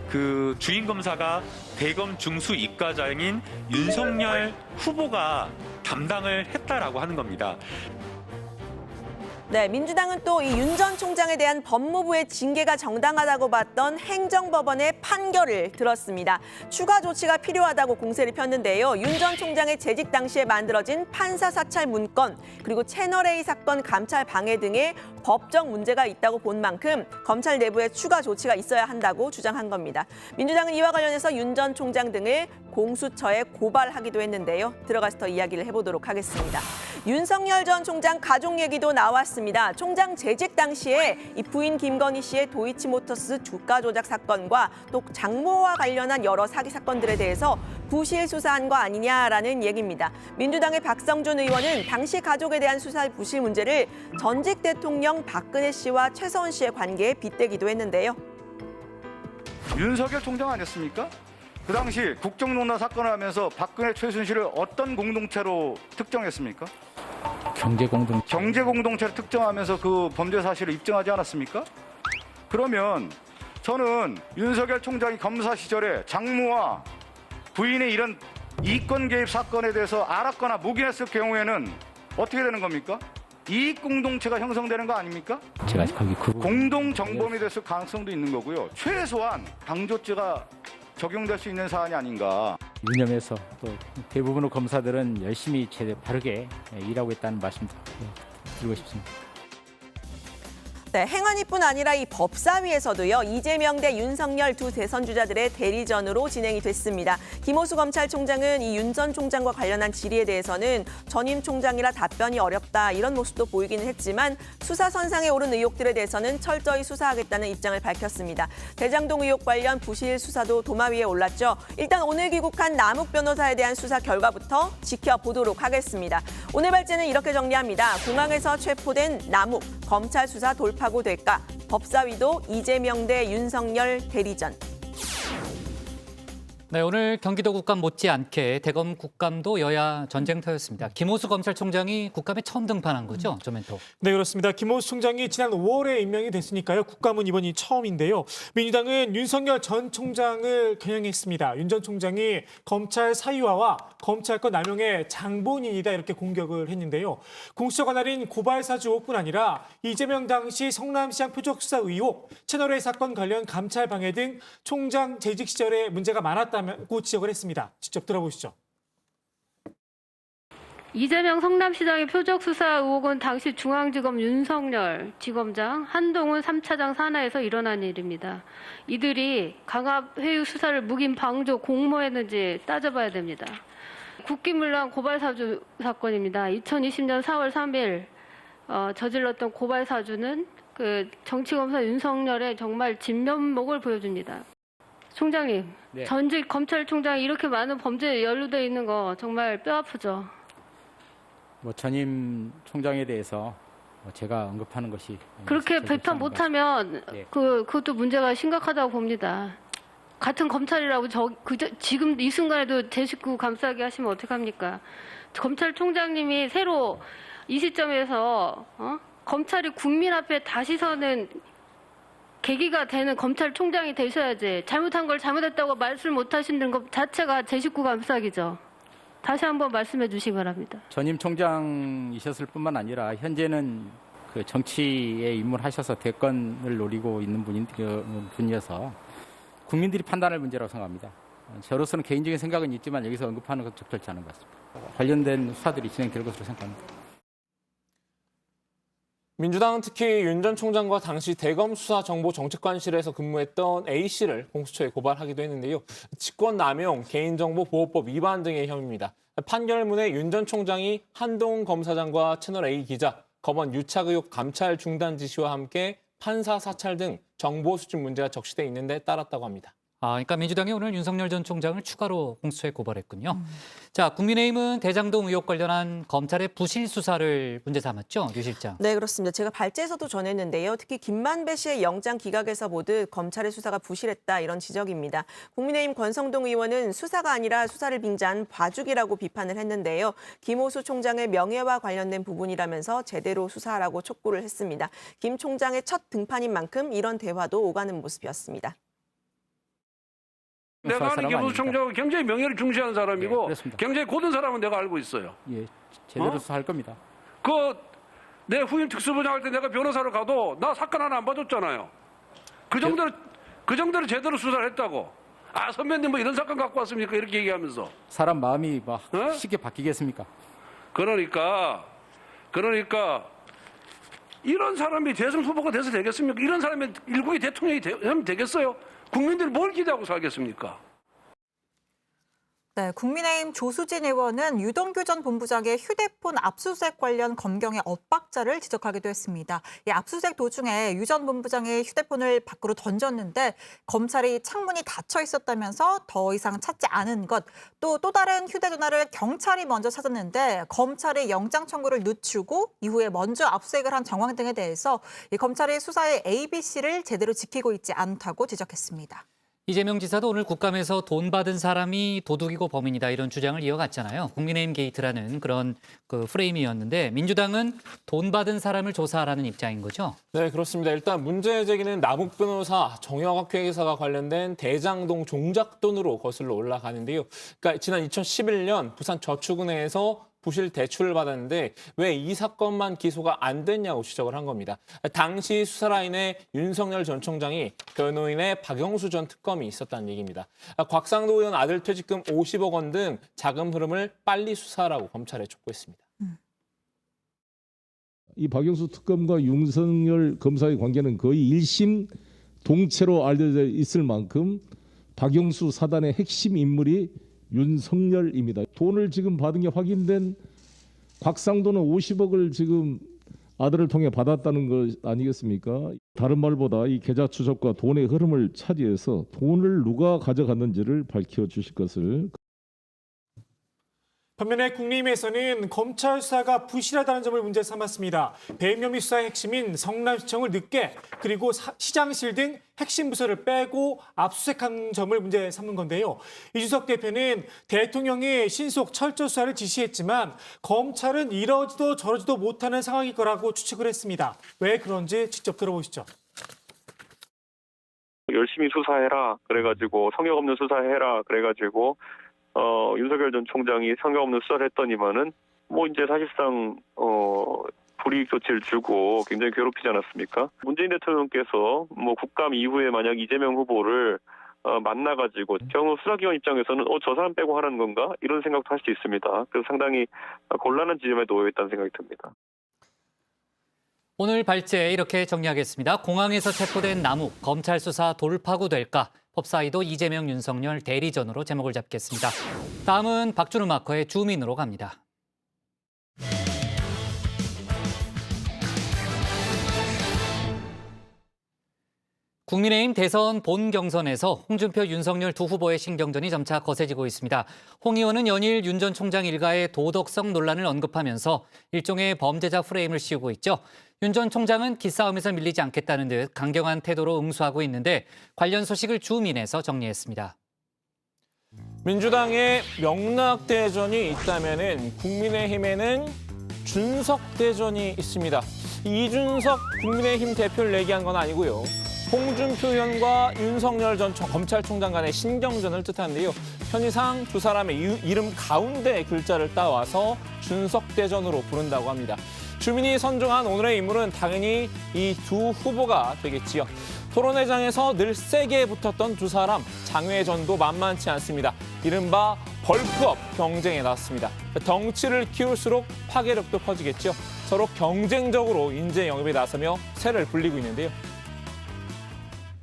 그 주임 검사가 대검 중수 이과장인 윤석열 후보가 담당을 했다라고 하는 겁니다. 네, 민주당은 또 이 윤 전 총장에 대한 법무부의 징계가 정당하다고 봤던 행정법원의 판결을 들었습니다. 추가 조치가 필요하다고 공세를 폈는데요. 윤 전 총장의 재직 당시에 만들어진 판사 사찰 문건, 그리고 채널A 사건 감찰 방해 등의 법적 문제가 있다고 본 만큼 검찰 내부에 추가 조치가 있어야 한다고 주장한 겁니다. 민주당은 이와 관련해서 윤 전 총장 등을 공수처에 고발하기도 했는데요. 들어가서 더 이야기를 해보도록 하겠습니다. 윤석열 전 총장 가족 얘기도 나왔습니다. 총장 재직 당시에 이 부인 김건희 씨의 도이치모터스 주가 조작 사건과 또 장모와 관련한 여러 사기 사건들에 대해서 부실 수사한 거 아니냐라는 얘기입니다. 민주당의 박성준 의원은 당시 가족에 대한 수사 부실 문제를 전직 대통령 박근혜 씨와 최서원 씨의 관계에 빗대기도 했는데요. 윤석열 총장 아니었습니까? 그 당시 국정농단 사건을 하면서 박근혜 최순실을 어떤 공동체로 특정했습니까? 경제공동체를 특정하면서 그 범죄 사실을 입증하지 않았습니까? 그러면 저는 윤석열 총장이 검사 시절에 장모와 부인의 이런 이권 개입 사건에 대해서 알았거나 묵인했을 경우에는 어떻게 되는 겁니까? 이익 공동체가 형성되는 거 아닙니까? 제가 거기 공동 정범이 됐을 가능성도 있는 거고요. 최소한 방조죄가 적용될 수 있는 사안이 아닌가. 유념해서 또 대부분의 검사들은 열심히 바르게 일하고 있다는 말씀 드리고 싶습니다. 네, 행안위뿐 아니라 이 법사위에서도요. 이재명 대 윤석열 두 대선 주자들의 대리전으로 진행이 됐습니다. 김호수 검찰총장은 이 윤 전 총장과 관련한 질의에 대해서는 전임 총장이라 답변이 어렵다 이런 모습도 보이기는 했지만 수사선상에 오른 의혹들에 대해서는 철저히 수사하겠다는 입장을 밝혔습니다. 대장동 의혹 관련 부실 수사도 도마 위에 올랐죠. 일단 오늘 귀국한 남욱 변호사에 대한 수사 결과부터 지켜보도록 하겠습니다. 오늘 발제는 이렇게 정리합니다. 공항에서 체포된 남욱, 검찰 수사 돌파구 될까? 법사위도 이재명 대 윤석열 대리전. 네, 오늘 경기도 국감 못지않게 대검 국감도 여야 전쟁터였습니다. 김호수 검찰총장이 국감에 처음 등판한 거죠, 조멘토? 네, 그렇습니다. 김호수 총장이 지난 5월에 임명이 됐으니까요. 국감은 이번이 처음인데요. 민주당은 윤석열 전 총장을 겨냥했습니다. 윤 전 총장이 검찰 사유화와 검찰권 남용의 장본인이다 이렇게 공격을 했는데요. 공수처 관할인 고발 사주 의혹뿐 아니라 이재명 당시 성남시장 표적수사 의혹, 채널A 사건 관련 감찰 방해 등 총장 재직 시절에 문제가 많았다고 지적을 했습니다. 직접 들어보시죠. 이재명 성남시장의 표적수사 의혹은 당시 중앙지검 윤석열 지검장, 한동훈 3차장 산하에서 일어난 일입니다. 이들이 강압회유 수사를 묵인 방조 공모했는지 따져봐야 됩니다. 국기문란 고발사주 사건입니다. 2020년 4월 3일 저질렀던 고발사주는 그 정치검사 윤석열의 정말 진면목을 보여줍니다. 총장님, 네. 전직 검찰총장이 이렇게 많은 범죄에 연루되어 있는 거 정말 뼈아프죠. 전임 총장에 대해서 제가 언급하는 것이 그렇게 비판 못하면 네. 그것도 문제가 심각하다고 봅니다. 같은 검찰이라고 지금 이 순간에도 제 식구 감싸게 하시면 어떡합니까? 검찰총장님이 새로 이 시점에서 검찰이 국민 앞에 다시 서는 계기가 되는 검찰총장이 되셔야지 잘못한 걸 잘못했다고 말씀 못하시는 것 자체가 제 식구 감싸기죠. 다시 한번 말씀해 주시기 바랍니다. 전임 총장이셨을 뿐만 아니라 현재는 그 정치에 입문하셔서 대권을 노리고 있는 분이어서 국민들이 판단할 문제라고 생각합니다. 저로서는 개인적인 생각은 있지만 여기서 언급하는 건 적절치 않은 것 같습니다. 관련된 수사들이 진행될 것으로 생각합니다. 민주당은 특히 윤 전 총장과 당시 대검 수사정보정책관실에서 근무했던 A씨를 공수처에 고발하기도 했는데요. 직권남용, 개인정보보호법 위반 등의 혐의입니다. 판결문에 윤 전 총장이 한동훈 검사장과 채널A 기자, 검언 유착 의혹 감찰 중단 지시와 함께 판사 사찰 등 정보 수집 문제가 적시돼 있는 데 따랐다고 합니다. 그러니까 민주당이 오늘 윤석열 전 총장을 추가로 공수처에 고발했군요. 자, 국민의힘은 대장동 의혹 관련한 검찰의 부실 수사를 문제 삼았죠, 유 실장. 네, 그렇습니다. 제가 발제에서도 전했는데요. 특히 김만배 씨의 영장 기각에서 보듯 검찰의 수사가 부실했다 이런 지적입니다. 국민의힘 권성동 의원은 수사가 아니라 수사를 빙자한 봐주기라고 비판을 했는데요. 김호수 총장의 명예와 관련된 부분이라면서 제대로 수사하라고 촉구를 했습니다. 김 총장의 첫 등판인 만큼 이런 대화도 오가는 모습이었습니다. 내가 아는 김호수 총장은 굉장히 명예를 중시하는 사람이고 굉장히 고든 사람은 내가 알고 있어요. 예, 제대로 수사할 겁니다. 내 후임 특수부장 할 때 내가 변호사로 가도 나 사건 하나 안 봐줬잖아요. 그 정도로 제대로 수사를 했다고. 선배님 뭐 이런 사건 갖고 왔습니까? 이렇게 얘기하면서. 사람 마음이 쉽게 바뀌겠습니까? 그러니까 이런 사람이 대선 후보가 돼서 되겠습니까? 이런 사람이 일국의 대통령이 되면 되겠어요? 국민들이 뭘 기대하고 살겠습니까? 네, 국민의힘 조수진 의원은 유동규 전 본부장의 휴대폰 압수수색 관련 검경의 엇박자를 지적하기도 했습니다. 이 압수수색 도중에 유 전 본부장의 휴대폰을 밖으로 던졌는데 검찰이 창문이 닫혀 있었다면서 더 이상 찾지 않은 것, 또 다른 휴대전화를 경찰이 먼저 찾았는데 검찰이 영장 청구를 늦추고 이후에 먼저 압수수색을 한 정황 등에 대해서 이 검찰이 수사의 ABC를 제대로 지키고 있지 않다고 지적했습니다. 이재명 지사도 오늘 국감에서 돈 받은 사람이 도둑이고 범인이다 이런 주장을 이어갔잖아요. 국민의힘 게이트라는 그런 프레임이었는데 민주당은 돈 받은 사람을 조사하라는 입장인 거죠? 네, 그렇습니다. 일단 문제 제기는 남욱 변호사, 정영학 회계사가 관련된 대장동 종잣돈으로 거슬러 올라가는데요. 그러니까 지난 2011년 부산 저축은행에서 부실 대출을 받았는데 왜 이 사건만 기소가 안 됐냐고 지적을 한 겁니다. 당시 수사라인에 윤석열 전 총장이 변호인의 박영수 전 특검이 있었다는 얘기입니다. 곽상도 의원 아들 퇴직금 50억 원 등 자금 흐름을 빨리 수사하라고 검찰에 촉구했습니다. 이 박영수 특검과 윤석열 검사의 관계는 거의 일심 동체로 알려져 있을 만큼 박영수 사단의 핵심 인물이 윤석열입니다. 돈을 지금 받은 게 확인된 곽상도는 50억을 지금 아들을 통해 받았다는 것 아니겠습니까? 다른 말보다 이 계좌 추적과 돈의 흐름을 차지해서 돈을 누가 가져갔는지를 밝혀주실 것을. 반면에 국민의힘에서는 검찰 수사가 부실하다는 점을 문제 삼았습니다. 배임 혐의 수사의 핵심인 성남시청을 늦게 그리고 시장실 등 핵심 부서를 빼고 압수수색한 점을 문제 삼는 건데요. 이준석 대표는 대통령이 신속 철저 수사를 지시했지만 검찰은 이러지도 저러지도 못하는 상황일 거라고 추측을 했습니다. 왜 그런지 직접 들어보시죠. 열심히 수사해라. 그래가지고 성역 없는 수사해라. 그래가지고 윤석열 전 총장이 성역 없는 수사를 했더니만은 뭐 이제 사실상 불이익 조치를 주고 굉장히 괴롭히지 않았습니까? 문재인 대통령께서 뭐 국감 이후에 만약 이재명 후보를 만나가지고 경우 수사기관 입장에서는 저 사람 빼고 하라는 건가? 이런 생각도 할 수 있습니다. 그래서 상당히 곤란한 지점에 놓여 있다는 생각이 듭니다. 오늘 발제 이렇게 정리하겠습니다. 공항에서 체포된 남욱, 검찰 수사 돌파구 될까? 법사위도 이재명, 윤석열 대리전으로 제목을 잡겠습니다. 다음은 박준우 마커의 주민으로 갑니다. 국민의힘 대선 본경선에서 홍준표, 윤석열 두 후보의 신경전이 점차 거세지고 있습니다. 홍 의원은 연일 윤 전 총장 일가의 도덕성 논란을 언급하면서 일종의 범죄자 프레임을 씌우고 있죠. 윤 전 총장은 기싸움에서 밀리지 않겠다는 듯 강경한 태도로 응수하고 있는데 관련 소식을 주민에서 정리했습니다. 민주당의 명락대전이 있다면은 국민의힘에는 준석대전이 있습니다. 이준석 국민의힘 대표를 내기한 건 아니고요. 홍준표 의원과 윤석열 전 검찰총장 간의 신경전을 뜻하는데요. 편의상 두 사람의 이름 가운데 글자를 따와서 준석대전으로 부른다고 합니다. 주민이 선정한 오늘의 인물은 당연히 이 두 후보가 되겠지요. 토론회장에서 늘 세게 붙었던 두 사람, 장외전도 만만치 않습니다. 이른바 벌크업 경쟁에 나섰습니다. 덩치를 키울수록 파괴력도 커지겠죠. 서로 경쟁적으로 인재 영입에 나서며 세를 불리고 있는데요.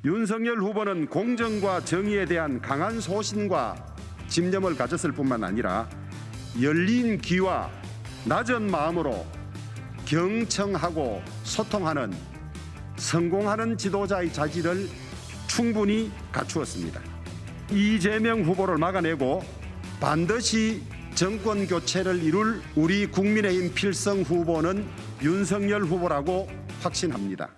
윤석열 후보는 공정과 정의에 대한 강한 소신과 집념을 가졌을 뿐만 아니라 열린 귀와 낮은 마음으로 경청하고 소통하는 성공하는 지도자의 자질을 충분히 갖추었습니다. 이재명 후보를 막아내고 반드시 정권 교체를 이룰 우리 국민의힘 필성 후보는 윤석열 후보라고 확신합니다.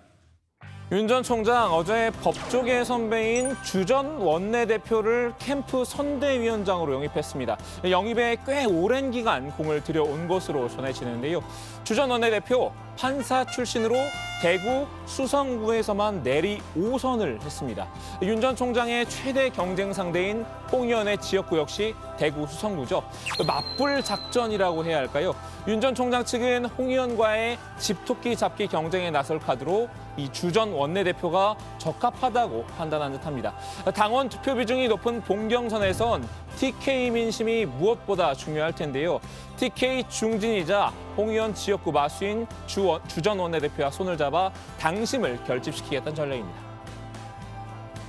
윤 전 총장 어제 법조계 선배인 주 전 원내대표를 캠프 선대위원장으로 영입했습니다. 영입에 꽤 오랜 기간 공을 들여온 것으로 전해지는데요. 주 전 원내대표 판사 출신으로 대구 수성구에서만 내리 5선을 했습니다. 윤 전 총장의 최대 경쟁 상대인 홍 의원의 지역구 역시 대구 수성구죠. 맞불 작전이라고 해야 할까요? 윤 전 총장 측은 홍 의원과의 집토끼 잡기 경쟁에 나설 카드로 이 주 전 원내대표가 적합하다고 판단한 듯합니다. 당원 투표 비중이 높은 본경선에선 TK 민심이 무엇보다 중요할 텐데요. TK 중진이자 홍 의원 지역구 마수인 주 전 원내대표와 손을 잡아 당심을 결집시키겠다는 전략입니다.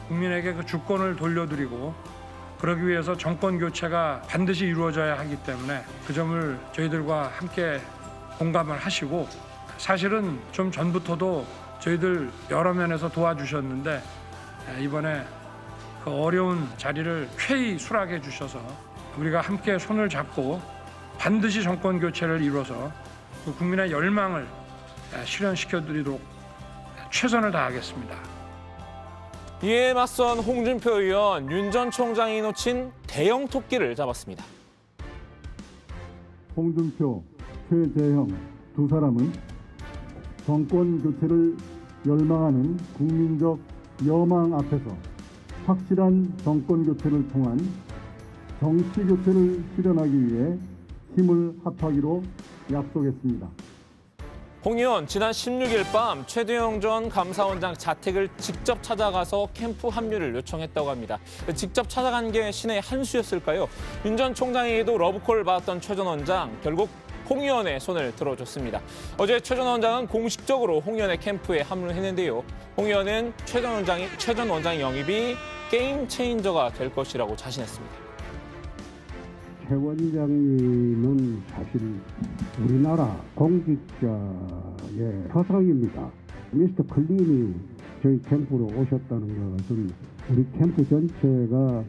국민에게 그 주권을 돌려드리고 그러기 위해서 정권 교체가 반드시 이루어져야 하기 때문에 그 점을 저희들과 함께 공감을 하시고 사실은 좀 전부터도 저희들 여러 면에서 도와주셨는데 이번에 그 어려운 자리를 쾌히 수락해 주셔서 우리가 함께 손을 잡고 반드시 정권 교체를 이뤄서 그 국민의 열망을 실현시켜드리도록 최선을 다하겠습니다. 이에 맞선 홍준표 의원, 윤 전 총장이 놓친 대형 토끼를 잡았습니다. 홍준표, 최재형 두 사람은 정권 교체를 열망하는 국민적 여망 앞에서 확실한 정권 교체를 통한 정치 교체를 실현하기 위해 힘을 합하기로 약속했습니다. 홍 의원, 지난 16일 밤 최재형 전 감사원장 자택을 직접 찾아가서 캠프 합류를 요청했다고 합니다. 직접 찾아간 게 신의 한 수였을까요? 윤 전 총장에게도 러브콜을 받았던 최 전 원장, 결국 홍 의원의 손을 들어줬습니다. 어제 최 전 원장은 공식적으로 홍 의원의 캠프에 합류했는데요. 홍 의원은 최 전 원장 영입이 게임 체인저가 될 것이라고 자신했습니다. 최 원장님은 사실 우리나라 공직자의 서상입니다. 미스터 클린이 저희 캠프로 오셨다는 것은 우리 캠프 전체가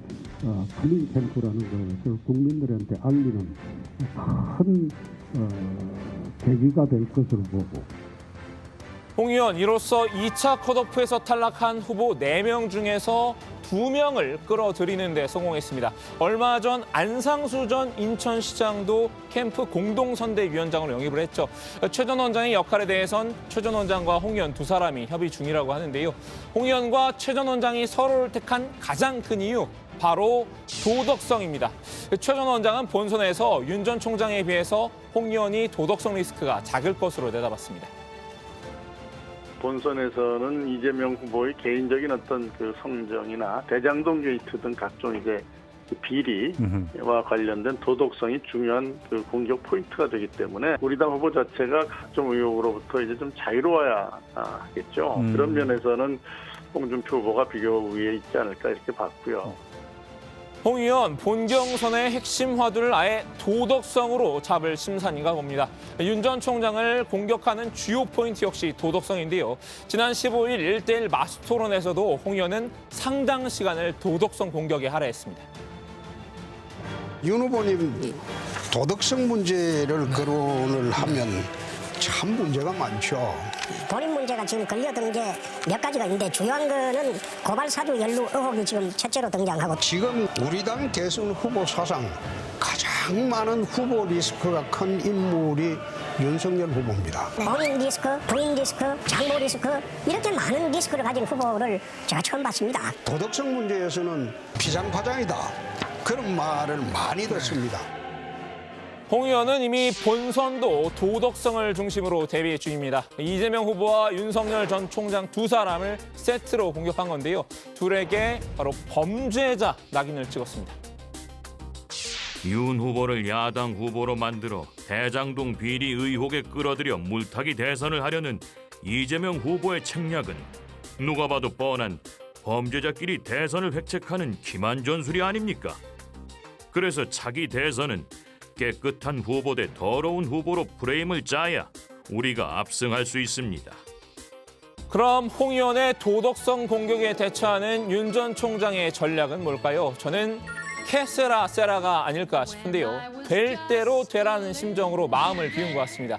클린 캠프라는 것을 국민들한테 알리는 큰 계기가 될 것으로 보고 홍 의원 이로써 2차 컷오프에서 탈락한 후보 4명 중에서 2명을 끌어들이는 데 성공했습니다. 얼마 전 안상수 전 인천시장도 캠프 공동선대위원장으로 영입을 했죠. 최 전 원장의 역할에 대해선 최 전 원장과 홍 의원 두 사람이 협의 중이라고 하는데요. 홍 의원과 최 전 원장이 서로를 택한 가장 큰 이유, 바로 도덕성입니다. 최 전 원장은 본선에서 윤 전 총장에 비해서 홍 의원이 도덕성 리스크가 작을 것으로 내다봤습니다. 본선에서는 이재명 후보의 개인적인 어떤 그 성정이나 대장동 게이트 등 각종 이제 비리와 관련된 도덕성이 중요한 그 공격 포인트가 되기 때문에 우리 당 후보 자체가 각종 의혹으로부터 이제 좀 자유로워야 하겠죠. 그런 면에서는 홍준표 후보가 비교 우위에 있지 않을까 이렇게 봤고요. 홍 의원 본경선의 핵심 화두를 아예 도덕성으로 잡을 심산인가 봅니다. 윤 전 총장을 공격하는 주요 포인트 역시 도덕성인데요. 지난 15일 1대1 마스토론에서도 홍 의원은 상당 시간을 도덕성 공격에 할애했습니다. 윤 후보님 도덕성 문제를 거론을 하면 참 문제가 많죠. 본인 문제가 지금 걸려드는 게 몇 가지가 있는데 주요한 거는 고발 사주 연루 의혹이 지금 첫째로 등장하고 지금 우리 당 대선 후보 사상 가장 많은 후보 리스크가 큰 인물이 윤석열 후보입니다. 본인 리스크, 부인 리스크, 장모 리스크 이렇게 많은 리스크를 가진 후보를 제가 처음 봤습니다. 도덕성 문제에서는 피장파장이다. 그런 말을 많이 듣습니다. 홍 의원은 이미 본선도 도덕성을 중심으로 대비 중입니다. 이재명 후보와 윤석열 전 총장 두 사람을 세트로 공격한 건데요. 둘에게 바로 범죄자 낙인을 찍었습니다. 윤 후보를 야당 후보로 만들어 대장동 비리 의혹에 끌어들여 물타기 대선을 하려는 이재명 후보의 책략은 누가 봐도 뻔한 범죄자끼리 대선을 획책하는 기만 전술이 아닙니까? 그래서 차기 대선은 깨끗한 후보 대 더러운 후보로 프레임을 짜야 우리가 압승할 수 있습니다. 그럼 홍 의원의 도덕성 공격에 대처하는 윤 전 총장의 전략은 뭘까요? 저는 캐세라 세라가 아닐까 싶은데요. 될 대로 되라는 심정으로 마음을 비운 것 같습니다.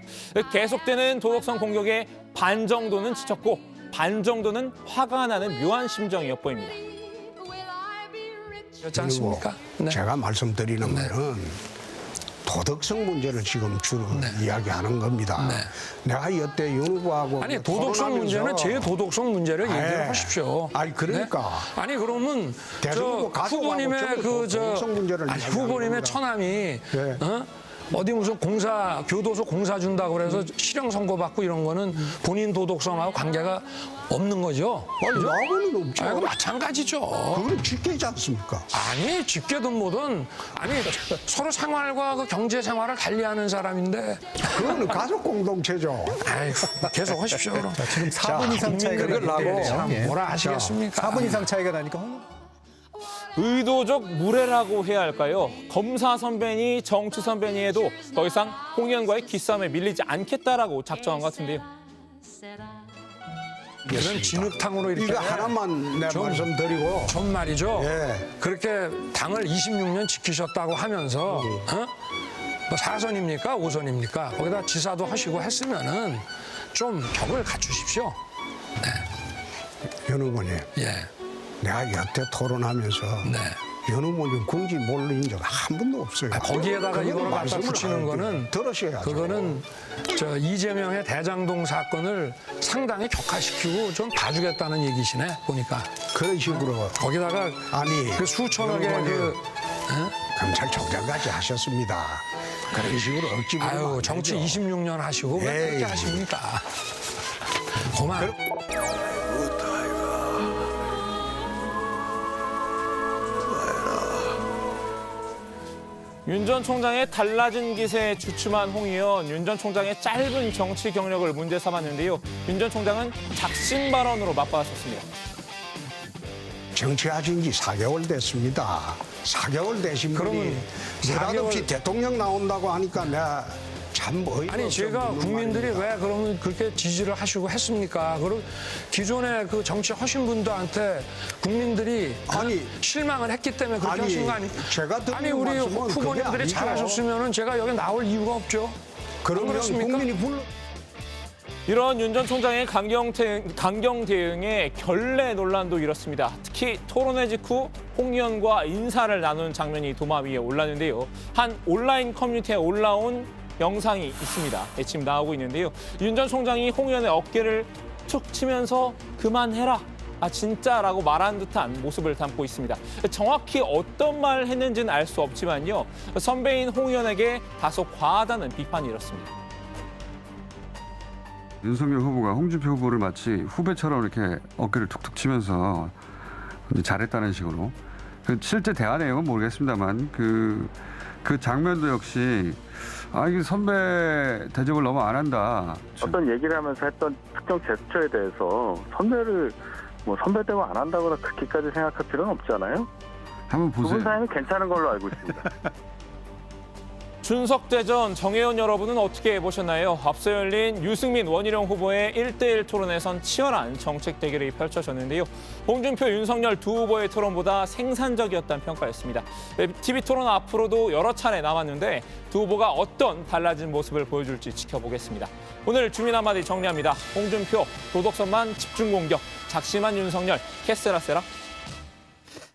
계속되는 도덕성 공격에 반 정도는 지쳤고 반 정도는 화가 나는 묘한 심정이 엿보입니다. 그렇지 않습니까? 제가 말씀드리는 거는 도덕성 문제를 지금 주로 이야기하는 겁니다. 내가 여태 윤 후보하고 아니 도덕성 문제는 제 도덕성 문제를 얘기를 하십시오. 아니 그러니까. 네? 아니 그러면 저 후보님의 후보님의 처남이 어디 무슨 교도소 공사 준다고 그래서 실형 선고받고 이런 거는 본인 도덕성하고 관계가 없는 거죠. 아니 나하고는 없죠. 아니, 마찬가지죠. 그건 직계지 않습니까? 아니 직계든 뭐든 아니 서로 생활과 그 경제 생활을 달리하는 사람인데 그거는 가족 공동체죠. 아이 계속 하십시오. 그럼. 지금 4분 이상 차이가 나고 참 뭐라 하시겠습니까? 4분 이상 차이가 나니까 의도적 무례라고 해야 할까요? 검사 선배니 정치 선배니 해도 더 이상 홍 의원과의 기싸움에 밀리지 않겠다라고 작정한 것 같은데요. 얘는 진흙탕으로 이렇게 이거 하나만 내가 말씀드리고 전 말이죠. 그렇게 당을 26년 지키셨다고 하면서 뭐 4선입니까? 5선입니까? 거기다 지사도 하시고 했으면은 좀 격을 갖추십시오. 윤 후보님. 내가 여태 토론하면서 윤 후보님 궁지 몰린 적 한 번도 없어요. 거기에다가 이거를 갖다 붙이는 거는 들으셔야죠. 그거는 저 이재명의 대장동 사건을 상당히 격화시키고 좀 봐주겠다는 얘기시네 보니까. 그런 식으로 거기다가 아니 그 수천억의 검찰총장까지 하셨습니다. 그런 식으로 억지 부리면 아유 정치 26년 하시고 왜 그렇게 하십니까? 그만. 윤 전 총장의 달라진 기세에 주춤한 홍 의원, 윤 전 총장의 짧은 정치 경력을 문제 삼았는데요. 윤 전 총장은 작심 발언으로 맞받았습니다. 정치하신 지 4개월 됐습니다. 4개월 되신 분이 느닷없이 대통령 나온다고 하니까 내가 참 어이가 아니 제가 국민들이 왜 그러면 그렇게 지지를 하시고 했습니까? 그리고 기존에 그 정치 하신 분들한테 국민들이 실망을 했기 때문에 그렇게 하신 거 아니에요? 제가 듣는 아니 우리 말씀은 그게 후보님들이 아니죠. 잘하셨으면 제가 여기 나올 이유가 없죠. 그러면 국민이 불러. 이런 윤 전 총장의 강경 대응에 결례 논란도 일었습니다. 특히 토론회 직후 홍 의원과 인사를 나눈 장면이 도마 위에 올랐는데요. 한 온라인 커뮤니티에 올라온 영상이 있습니다. 지금 나오고 있는데요. 윤 전 총장이 홍 의원의 어깨를 툭 치면서 그만해라. 아 진짜라고 말한 듯한 모습을 담고 있습니다. 정확히 어떤 말을 했는지는 알 수 없지만요. 선배인 홍 의원에게 다소 과하다는 비판이 일었습니다. 윤석열 후보가 홍준표 후보를 마치 후배처럼 이렇게 어깨를 툭툭 치면서 잘했다는 식으로. 실제 대화 내용은 모르겠습니다만 그 장면도 역시 이게 선배 대접을 너무 안 한다. 어떤 얘기를 하면서 했던 특정 제스처에 대해서 선배를 선배 대우 안 한다거나 그렇게까지 생각할 필요는 없잖아요. 한번 보세요. 두 분 사이는 괜찮은 걸로 알고 있습니다. 준석대전 정혜원 여러분은 어떻게 보셨나요? 앞서 열린 유승민, 원희룡 후보의 1대1 토론에선 치열한 정책 대결이 펼쳐졌는데요. 홍준표, 윤석열 두 후보의 토론보다 생산적이었다는 평가였습니다. TV토론 앞으로도 여러 차례 남았는데 두 후보가 어떤 달라진 모습을 보여줄지 지켜보겠습니다. 오늘 주민 한마디 정리합니다. 홍준표, 도덕성만 집중 공격, 작심한 윤석열, 캐세라세라.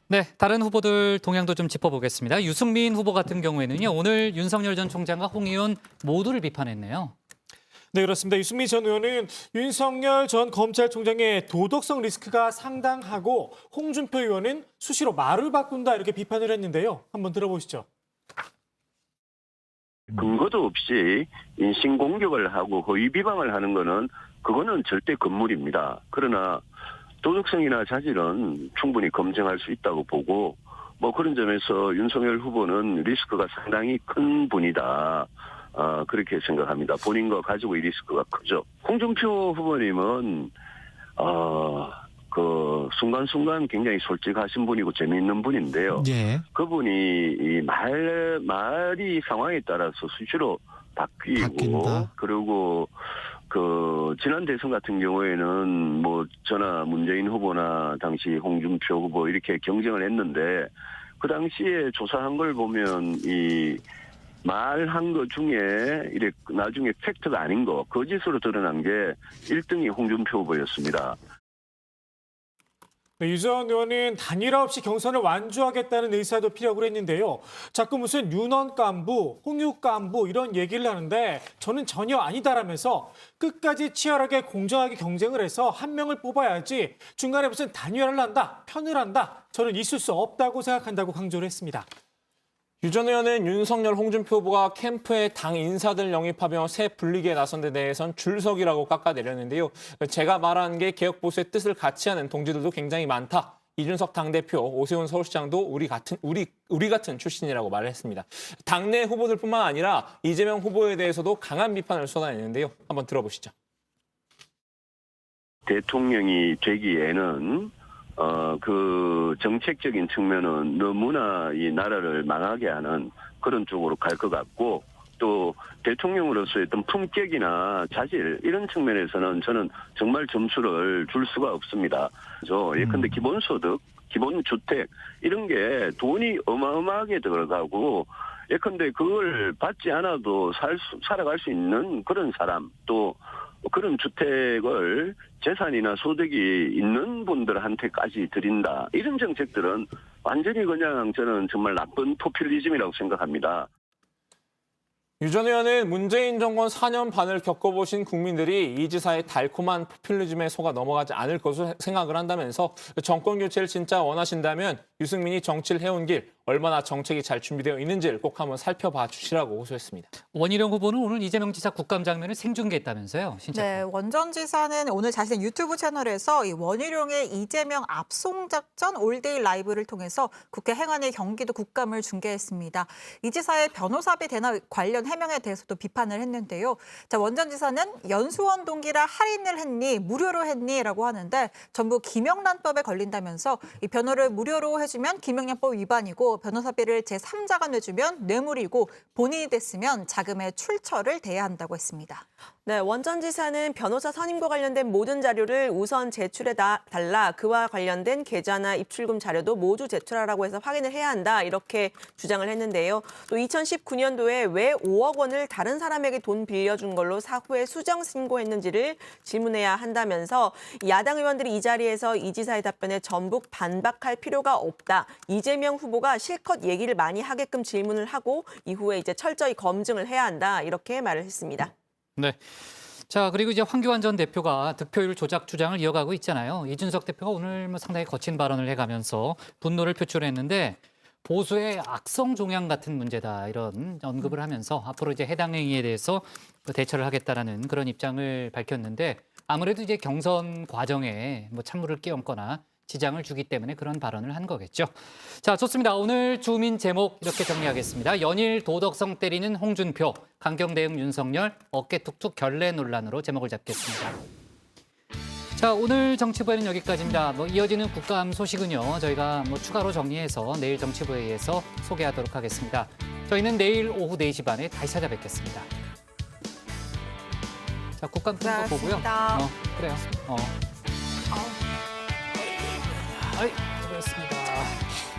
네, 다른 후보들 동향도 좀 짚어보겠습니다. 유승민 후보 같은 경우에는요, 오늘 윤석열 전 총장과 홍 의원 모두를 비판했네요. 네, 그렇습니다. 유승민 전 의원은 윤석열 전 검찰총장의 도덕성 리스크가 상당하고 홍준표 의원은 수시로 말을 바꾼다 이렇게 비판을 했는데요. 한번 들어보시죠. 근거도 없이 인신공격을 하고 허위 비방을 하는 거는 그거는 절대 금물입니다. 그러나 도덕성이나 자질은 충분히 검증할 수 있다고 보고 그런 점에서 윤석열 후보는 리스크가 상당히 큰 분이다. 그렇게 생각합니다. 본인과 가지고 이 리스크가 크죠. 홍준표 후보님은 그 순간순간 굉장히 솔직하신 분이고 재미있는 분인데요. 예. 그분이 이 말이 상황에 따라서 수시로 바뀐다. 그리고 지난 대선 같은 경우에는 저나 문재인 후보나 당시 홍준표 후보 이렇게 경쟁을 했는데 그 당시에 조사한 걸 보면 이 말한 것 중에 나중에 팩트가 아닌 거 거짓으로 드러난 게 1등이 홍준표 후보였습니다. 유 전 의원은 단일화 없이 경선을 완주하겠다는 의사도 피력을 했는데요. 자꾸 무슨 윤원 간부, 홍육 간부 이런 얘기를 하는데 저는 전혀 아니다라면서 끝까지 치열하게 공정하게 경쟁을 해서 한 명을 뽑아야지 중간에 무슨 단일화를 한다, 편을 한다. 저는 있을 수 없다고 생각한다고 강조를 했습니다. 유 전 의원은 윤석열, 홍준표 후보가 캠프에 당 인사들 영입하며 새 분리기에 나선 데 대해선 줄서기라고 깎아내렸는데요. 제가 말한 게 개혁보수의 뜻을 같이 하는 동지들도 굉장히 많다. 이준석 당대표, 오세훈 서울시장도 우리 같은 출신이라고 말을 했습니다. 당내 후보들뿐만 아니라 이재명 후보에 대해서도 강한 비판을 쏟아냈는데요. 한번 들어보시죠. 대통령이 되기에는 그 정책적인 측면은 너무나 이 나라를 망하게 하는 그런 쪽으로 갈 것 같고 또 대통령으로서의 어떤 품격이나 자질 이런 측면에서는 저는 정말 점수를 줄 수가 없습니다. 예컨대 기본소득, 기본주택 이런 게 돈이 어마어마하게 들어가고 예컨대 그걸 받지 않아도 살아갈 수 있는 그런 사람 또 그런 주택을 재산이나 소득이 있는 분들한테까지 드린다. 이런 정책들은 완전히 그냥 저는 정말 나쁜 포퓰리즘이라고 생각합니다. 유 전 의원은 문재인 정권 4년 반을 겪어보신 국민들이 이 지사의 달콤한 포퓰리즘에 속아 넘어가지 않을 것으로 생각을 한다면서 정권 교체를 진짜 원하신다면 유승민이 정치를 해온 길 얼마나 정책이 잘 준비되어 있는지를 꼭 한번 살펴봐 주시라고 호소했습니다. 원희룡 후보는 오늘 이재명 지사 국감 장면을 생중계했다면서요? 네, 원전 지사는 오늘 자신의 유튜브 채널에서 이 원희룡의 이재명 압송 작전 올데이 라이브를 통해서 국회 행안위 경기도 국감을 중계했습니다. 이 지사의 변호사비 대납 관련 해명에 대해서도 비판을 했는데요. 자, 원전 지사는 연수원 동기라 할인을 했니, 무료로 했니?라고 하는데 전부 김영란법에 걸린다면서 이 변호를 무료로 해주면 김영란법 위반이고 변호사비를 제3자가 내주면 뇌물이고 본인이 됐으면 자금의 출처를 대야 한다고 했습니다. 네, 원전 지사는 변호사 선임과 관련된 모든 자료를 우선 제출해 달라. 그와 관련된 계좌나 입출금 자료도 모두 제출하라고 해서 확인을 해야 한다. 이렇게 주장을 했는데요. 또 2019년도에 왜 5억 원을 다른 사람에게 돈 빌려준 걸로 사후에 수정 신고했는지를 질문해야 한다면서 야당 의원들이 이 자리에서 이 지사의 답변에 전북 반박할 필요가 없다. 이재명 후보가 실컷 얘기를 많이 하게끔 질문을 하고 이후에 이제 철저히 검증을 해야 한다. 이렇게 말을 했습니다. 네. 자, 그리고 이제 황교안 전 대표가 득표율 조작 주장을 이어가고 있잖아요. 이준석 대표가 오늘 상당히 거친 발언을 해가면서 분노를 표출했는데 보수의 악성 종양 같은 문제다 이런 언급을 하면서 앞으로 이제 해당 행위에 대해서 대처를 하겠다라는 그런 입장을 밝혔는데 아무래도 이제 경선 과정에 찬물을 끼얹거나 지장을 주기 때문에 그런 발언을 한 거겠죠. 자, 좋습니다. 오늘 주민 제목 이렇게 정리하겠습니다. 연일 도덕성 때리는 홍준표, 강경 대응 윤석열, 어깨 툭툭 결례 논란으로 제목을 잡겠습니다. 자, 오늘 정치부에는 여기까지입니다. 이어지는 국감 소식은요. 저희가 추가로 정리해서 내일 정치부회의에서 소개하도록 하겠습니다. 저희는 내일 오후 4시 반에 다시 찾아뵙겠습니다. 자, 국감 끝거 보고요. 그래요. 수고했습니다.